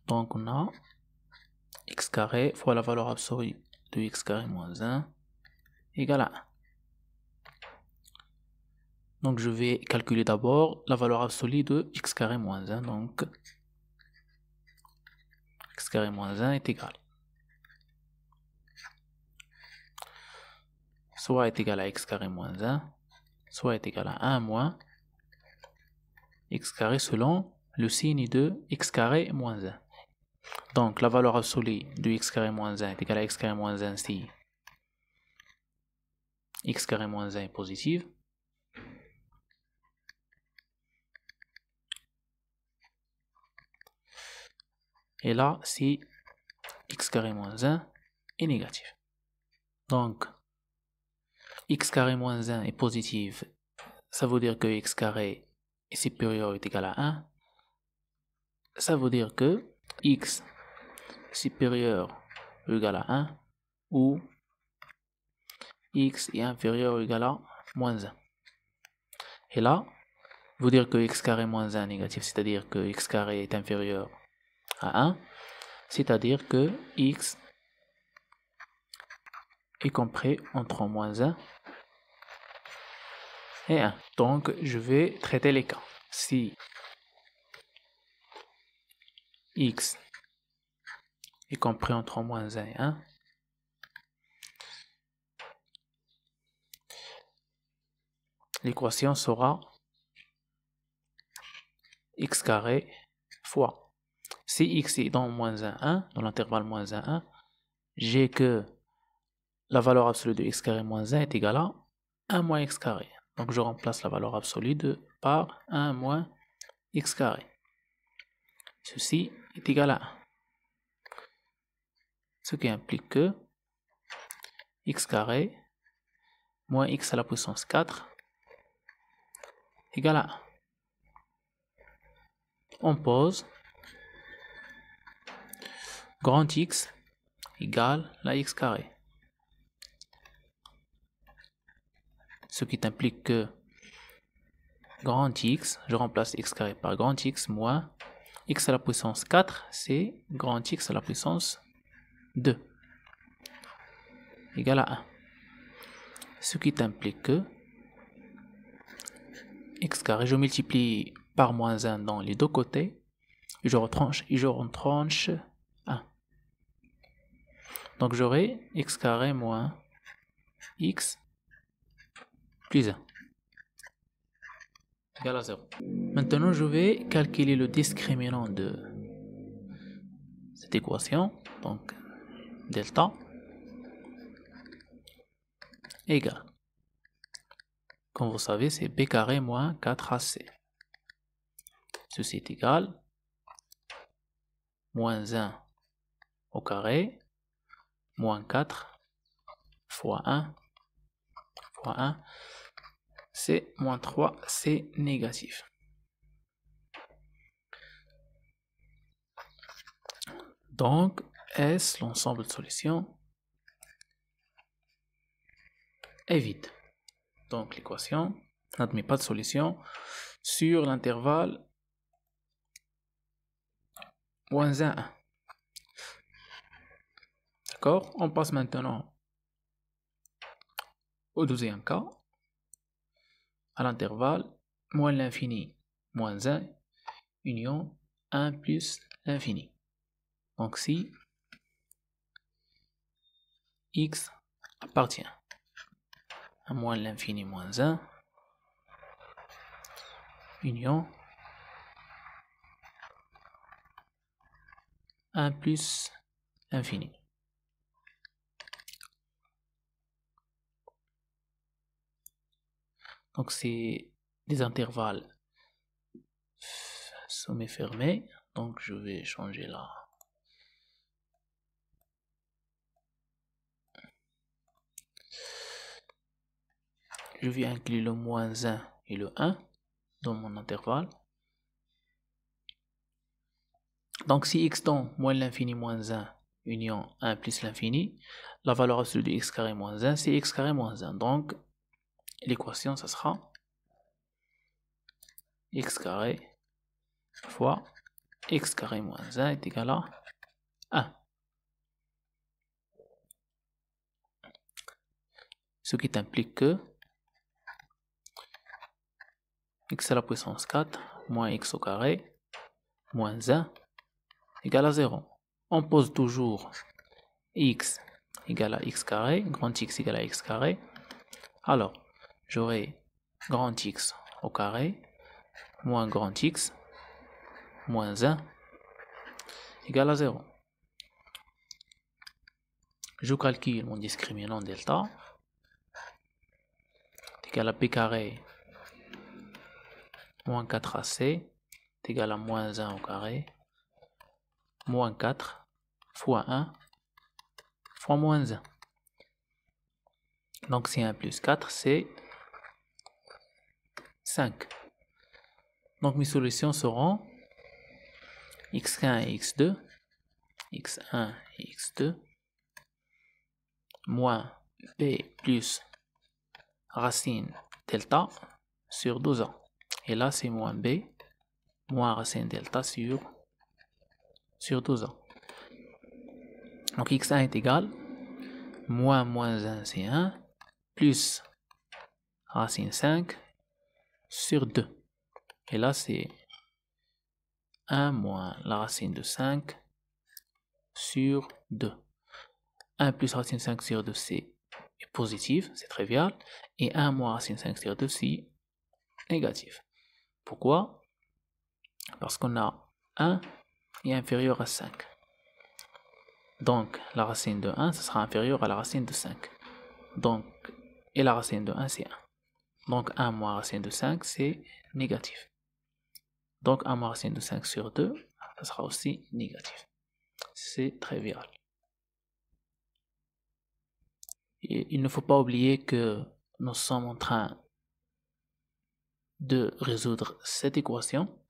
Donc on a x carré fois la valeur absolue de x carré moins 1 égale à 1. Donc je vais calculer d'abord la valeur absolue de x carré moins 1. Donc x carré moins 1 est égal. Soit est égal à x carré moins 1, soit est égal à 1 moins x carré selon le signe de x carré moins 1. Donc la valeur absolue de x carré moins 1 est égale à x carré moins 1 si x carré moins 1 est positive. Et là, si x carré moins 1 est négatif. Donc, x carré moins 1 est positif, ça veut dire que x carré est supérieur ou est égal à 1. Ça veut dire que x supérieur ou égal à 1 ou x est inférieur ou égal à moins 1. Et là, veut dire que x carré moins 1 est négatif, c'est-à-dire que x carré est inférieur à 1, c'est-à-dire que x est compris entre moins 1 et et 1. Donc, je vais traiter les cas. Si x est compris entre moins 1 et 1, l'équation sera x carré fois. Si x est dans moins 1, 1, dans l'intervalle moins 1, 1, j'ai que la valeur absolue de x carré moins 1 est égale à 1 moins x carré. Donc je remplace la valeur absolue par 1 moins x carré. Ceci est égal à 1. Ce qui implique que x carré moins x à la puissance 4 égale à 1. On pose grand X égale la x carré. Ce qui implique que grand X, je remplace x carré par grand X moins x à la puissance 4, c'est grand X à la puissance 2 égale à 1. Ce qui implique que x carré, je multiplie par moins 1 dans les deux côtés, et je retranche 1. Donc j'aurai x carré moins x plus 1 égale à 0. Maintenant, je vais calculer le discriminant de cette équation, donc delta égale, comme vous savez, c'est b carré moins 4ac. Ceci est égal moins 1 au carré moins 4 fois 1 fois 1, c'est moins 3, c'est négatif. Donc, S, l'ensemble de solutions, est vide. Donc, l'équation n'admet pas de solution sur l'intervalle moins 1, 1. D'accord? On passe maintenant au deuxième cas, à l'intervalle moins l'infini moins 1 union 1 plus l'infini. Donc si x appartient à moins l'infini moins 1 union 1 plus l'infini. Donc c'est des intervalles sommet fermé. Donc je vais changer là. Je vais inclure le moins 1 et le 1 dans mon intervalle. Donc si x tend moins l'infini moins 1 union 1 plus l'infini, la valeur absolue de x carré moins 1 c'est x carré moins 1. Donc l'équation ça sera x carré fois x carré moins 1 est égal à 1. Ce qui implique que x à la puissance 4 moins x au carré moins 1 égale à 0. On pose toujours x égale à x carré, grand X égale à x carré. Alors, j'aurai grand X au carré moins grand X moins 1 égale à 0. Je calcule mon discriminant delta est égal à b carré moins 4ac est égal à moins 1 au carré moins 4 fois 1 fois moins 1. Donc c'est 1 plus 4, c'est 5. Donc mes solutions seront x1 et x2, x1 et x2, moins b plus racine delta sur 12a. Et là c'est moins b moins racine delta sur 12a. Donc x1 est égal moins 1 c'est 1 plus racine 5 sur 2. Et là, c'est 1 moins la racine de 5 sur 2. 1 plus racine 5 sur 2, c'est positif, c'est trivial. Et 1 moins racine 5 sur 2, c'est négatif. Pourquoi? Parce qu'on a 1 est inférieur à 5. Donc, la racine de 1, ça sera inférieur à la racine de 5. Donc, et la racine de 1, c'est 1. Donc, 1 moins racine de 5, c'est négatif. Donc, 1 moins racine de 5 sur 2, ça sera aussi négatif. C'est trivial. Et il ne faut pas oublier que nous sommes en train de résoudre cette équation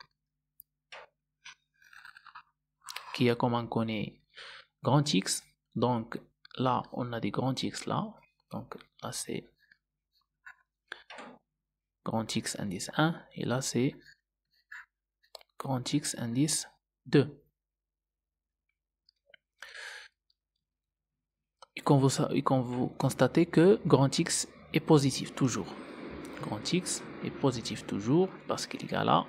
qui a comme on connaît grand X. Donc là, on a des grands X là. Donc là, c'est grand X indice 1. Et là, c'est grand X indice 2. Et quand vous constatez que grand X est positif toujours. Grand X est positif toujours parce qu'il est égal à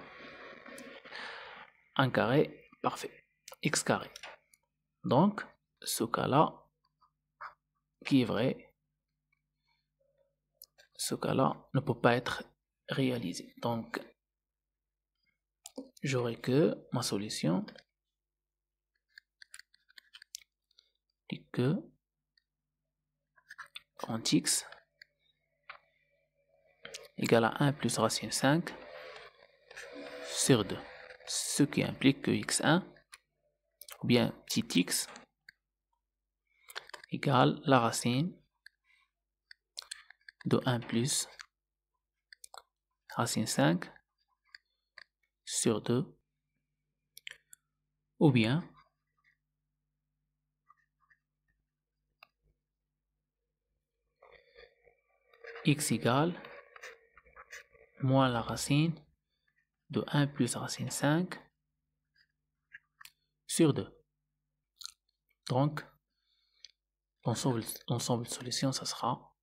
1 carré parfait. X carré. Donc, ce cas-là, qui est vrai, ce cas-là ne peut pas être réalisé. Donc, j'aurai que ma solution est que grand X égale à 1 plus racine 5 sur 2. Ce qui implique que x1 ou bien petit x égale la racine de 1 plus racine 5 sur 2 ou bien x égale moins la racine de 1 plus racine 5 sur 2. Donc, l'ensemble de solutions, ça sera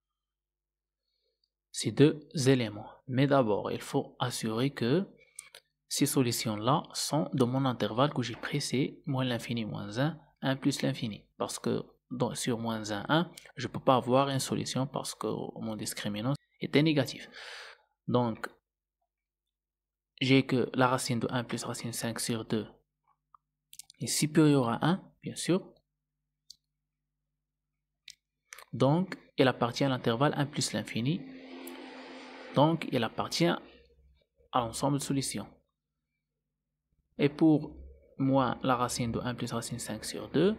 ces deux éléments. Mais d'abord, il faut assurer que ces solutions-là sont dans mon intervalle que j'ai pris, c'est moins l'infini moins 1, 1 plus l'infini. Parce que sur moins 1, 1, je ne peux pas avoir une solution parce que mon discriminant était négatif. Donc, j'ai que la racine de 1 plus racine 5 sur 2 est supérieure à 1, bien sûr. Donc, elle appartient à l'intervalle 1 plus l'infini. Donc, elle appartient à l'ensemble de solutions. Et pour moins la racine de 1 plus racine 5 sur 2,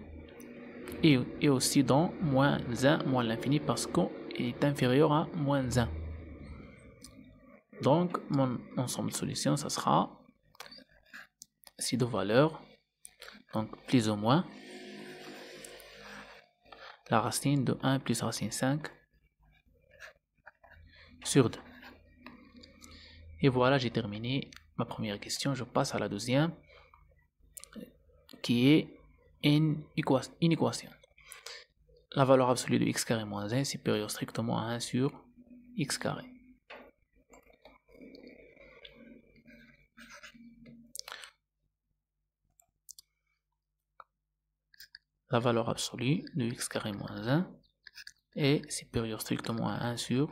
et aussi dans moins 1 moins l'infini parce qu'il est inférieur à moins 1. Donc, mon ensemble de solutions, ça sera ces deux valeurs, donc plus ou moins la racine de 1 plus racine 5 sur 2. Et voilà, j'ai terminé ma première question. Je passe à la deuxième, qui est une équation. La valeur absolue de x carré moins 1 est supérieure strictement à 1 sur x carré. La valeur absolue de x carré moins 1 est supérieure strictement à 1 sur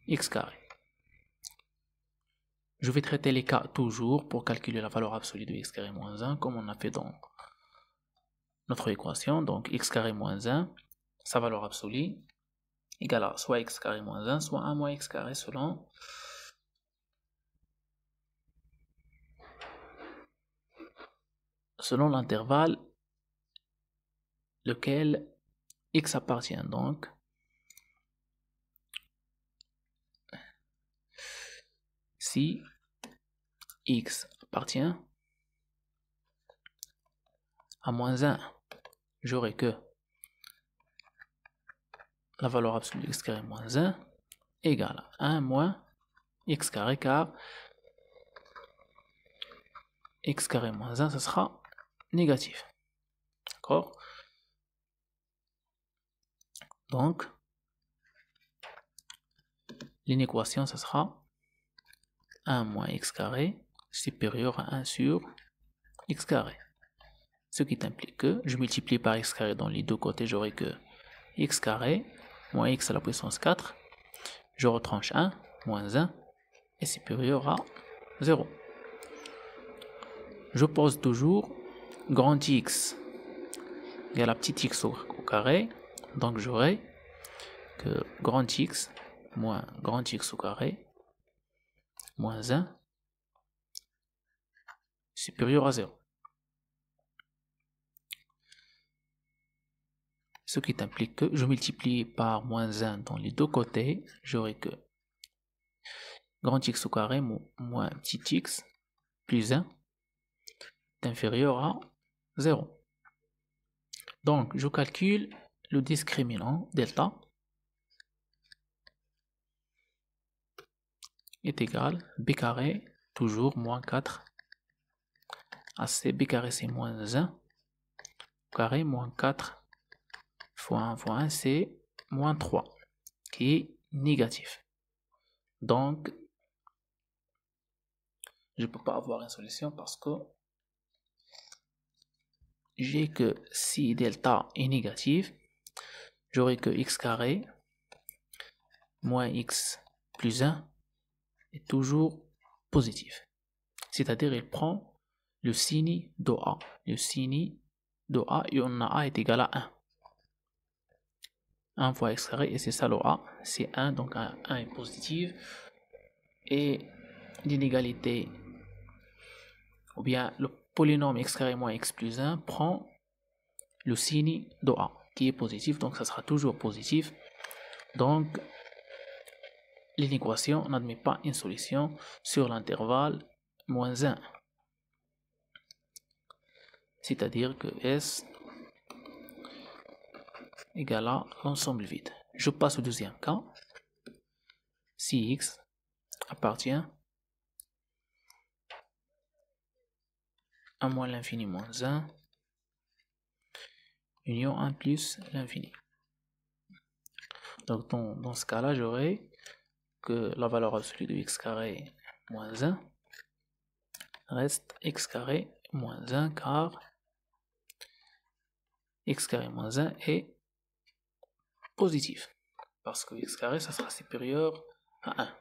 x carré. Je vais traiter les cas toujours pour calculer la valeur absolue de x carré moins 1 comme on a fait dans notre équation. Donc x carré moins 1, sa valeur absolue égale à soit x carré moins 1, soit 1 moins x carré selon l'intervalle lequel x appartient. Donc, si x appartient à moins 1, j'aurai que la valeur absolue de x carré moins 1 égale à 1 moins x carré, car x carré moins 1, ce sera négatif. D'accord? Donc, L'inéquation, ce sera 1 moins x carré supérieur à 1 sur x carré. Ce qui implique que je multiplie par x carré dans les deux côtés, j'aurai que x carré moins x à la puissance 4. Je retranche 1 moins 1 est supérieur à 0. Je pose toujours grand X égale à petit x au carré. Donc j'aurai que grand X moins grand X au carré moins 1 supérieur à 0. Ce qui implique que je multiplie par moins 1 dans les deux côtés. J'aurai que grand X au carré moins petit x plus 1 est inférieur à 0. Donc, je calcule le discriminant delta est égal b carré, toujours moins 4 AC, b carré c'est moins 1 carré moins 4 fois 1 fois 1 c'est moins 3 qui est négatif. Donc, je ne peux pas avoir une solution parce que j'ai que si delta est négatif, j'aurai que x carré moins x plus 1 est toujours positif. C'est-à-dire il prend le signe de A. Le signe de A, et on a A est égal à 1. 1 fois x carré, et c'est ça le A, c'est 1, donc 1 est positif. Et l'inégalité, ou bien le polynôme x carré moins x plus 1 prend le signe de A, qui est positif, donc ça sera toujours positif. Donc, l'inéquation n'admet pas une solution sur l'intervalle moins 1. C'est-à-dire que S égale à l'ensemble vide. Je passe au deuxième cas. Si x appartient à moins l'infini moins 1, union 1 plus l'infini. Donc dans ce cas-là, j'aurai que la valeur absolue de x carré moins 1 reste x carré moins 1 car x carré moins 1 est positif. Parce que x carré, ça sera supérieur à 1.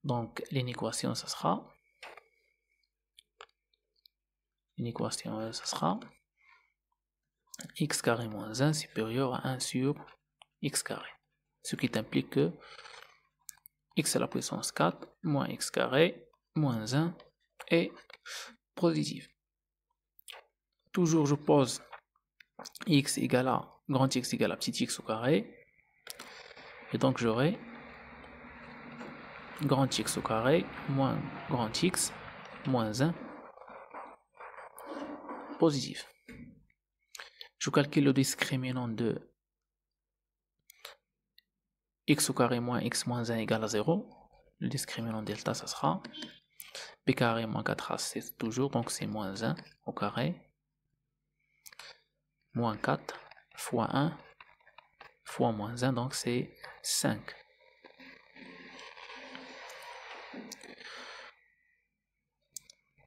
Donc l'inéquation, ça sera x carré moins 1 supérieur à 1 sur x carré. Ce qui implique que x à la puissance 4 moins x carré moins 1 est positif. Toujours je pose x égale à grand X égale à petit x au carré. Et donc j'aurai grand X au carré moins grand X moins 1 positif. Je calcule le discriminant de x au carré moins x moins 1 égale à 0. Le discriminant delta, ça sera b carré moins 4ac, c'est toujours, donc c'est moins 1 au carré moins 4 fois 1 fois moins 1, donc c'est 5.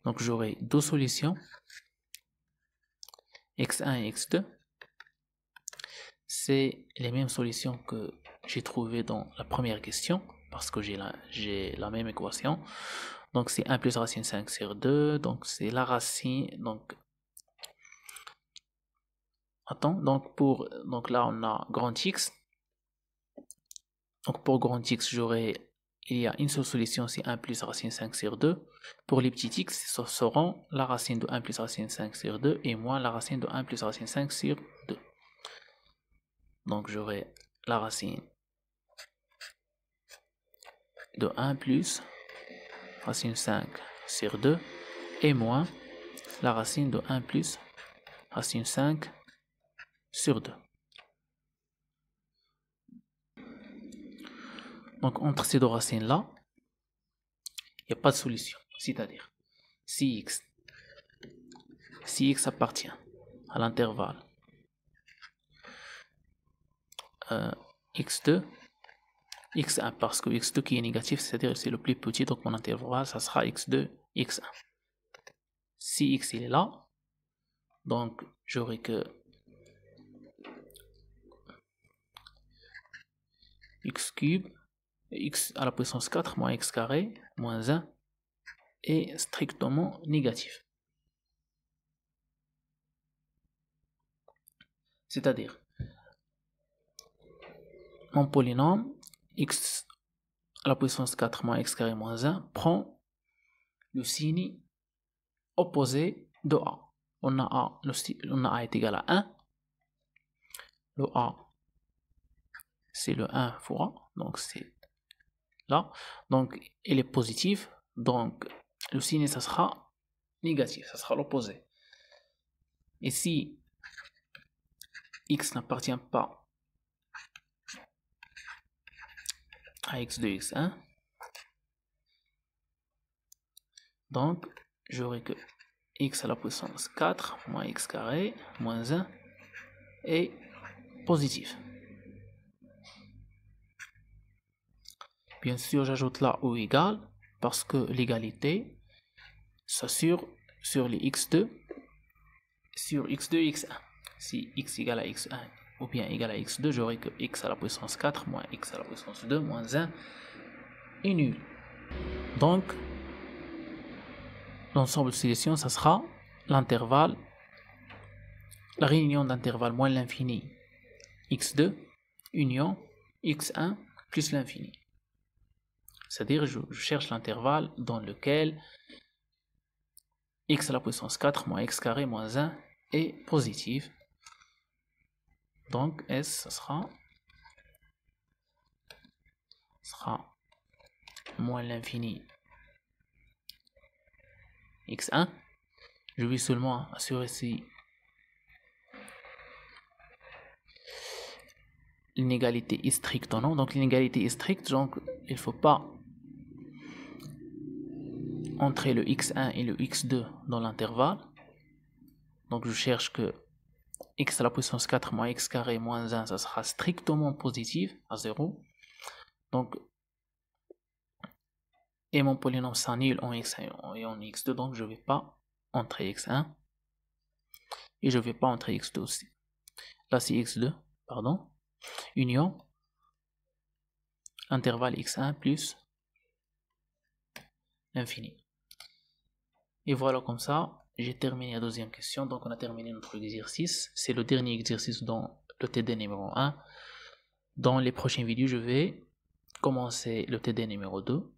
Donc j'aurai deux solutions, x1 et x2. C'est les mêmes solutions que j'ai trouvées dans la première question, parce que j'ai la même équation. Donc c'est 1 plus racine 5 sur 2, donc c'est la racine, donc donc là on a grand X. Donc pour grand X, il y a une seule solution, c'est 1 plus racine 5 sur 2. Pour les petits x, ce seront la racine de 1 plus racine 5 sur 2 et moins la racine de 1 plus racine 5 sur 2. Donc j'aurai la racine de 1 plus racine 5 sur 2 et moins la racine de 1 plus racine 5 sur 2. Donc entre ces deux racines-là, il n'y a pas de solution. C'est-à-dire, si x appartient à l'intervalle x2, x1, parce que x2 qui est négatif, c'est-à-dire c'est le plus petit, donc mon intervalle, ça sera x2, x1. Si x il est là, donc j'aurai que x cube, x à la puissance 4 moins x carré, moins 1, est strictement négatif. C'est-à-dire, mon polynôme x à la puissance 4 moins x carré moins 1 prend le signe opposé de a. On a a est égal à 1. Le a, c'est le 1 fois a, donc c'est là. Donc, il est positif, donc le signe, ça sera négatif, ça sera l'opposé. Et si x n'appartient pas à x2, x1, donc j'aurai que x à la puissance 4 moins x carré moins 1 est positif. Bien sûr, j'ajoute là ou égal parce que l'égalité s'assure sur les x2 sur x2, x1. Si x égale à x1 ou bien égal à x2, j'aurai que x à la puissance 4 moins x à la puissance 2 moins 1 est nul. Donc, l'ensemble de solutions, ça sera l'intervalle, la réunion d'intervalle moins l'infini x2 union x1 plus l'infini. C'est-à-dire, je cherche l'intervalle dans lequel x à la puissance 4 moins x carré moins 1 est positif. Donc, S, ça sera moins l'infini x1. Je vais seulement assurer si l'inégalité est stricte ou non. Donc, l'inégalité est stricte, donc il ne faut pas entrer le x1 et le x2 dans l'intervalle. Donc, je cherche que x à la puissance 4 moins x carré moins 1, ça sera strictement positif à 0. Donc, et mon polynôme s'annule en x1 et en x2, donc je ne vais pas entrer x1 et je ne vais pas entrer x2 aussi. Là, c'est x2, pardon, union intervalle x1 plus l'infini. Et voilà, comme ça, j'ai terminé la deuxième question. Donc, on a terminé notre exercice. C'est le dernier exercice dans le TD numéro 1. Dans les prochaines vidéos, je vais commencer le TD numéro 2.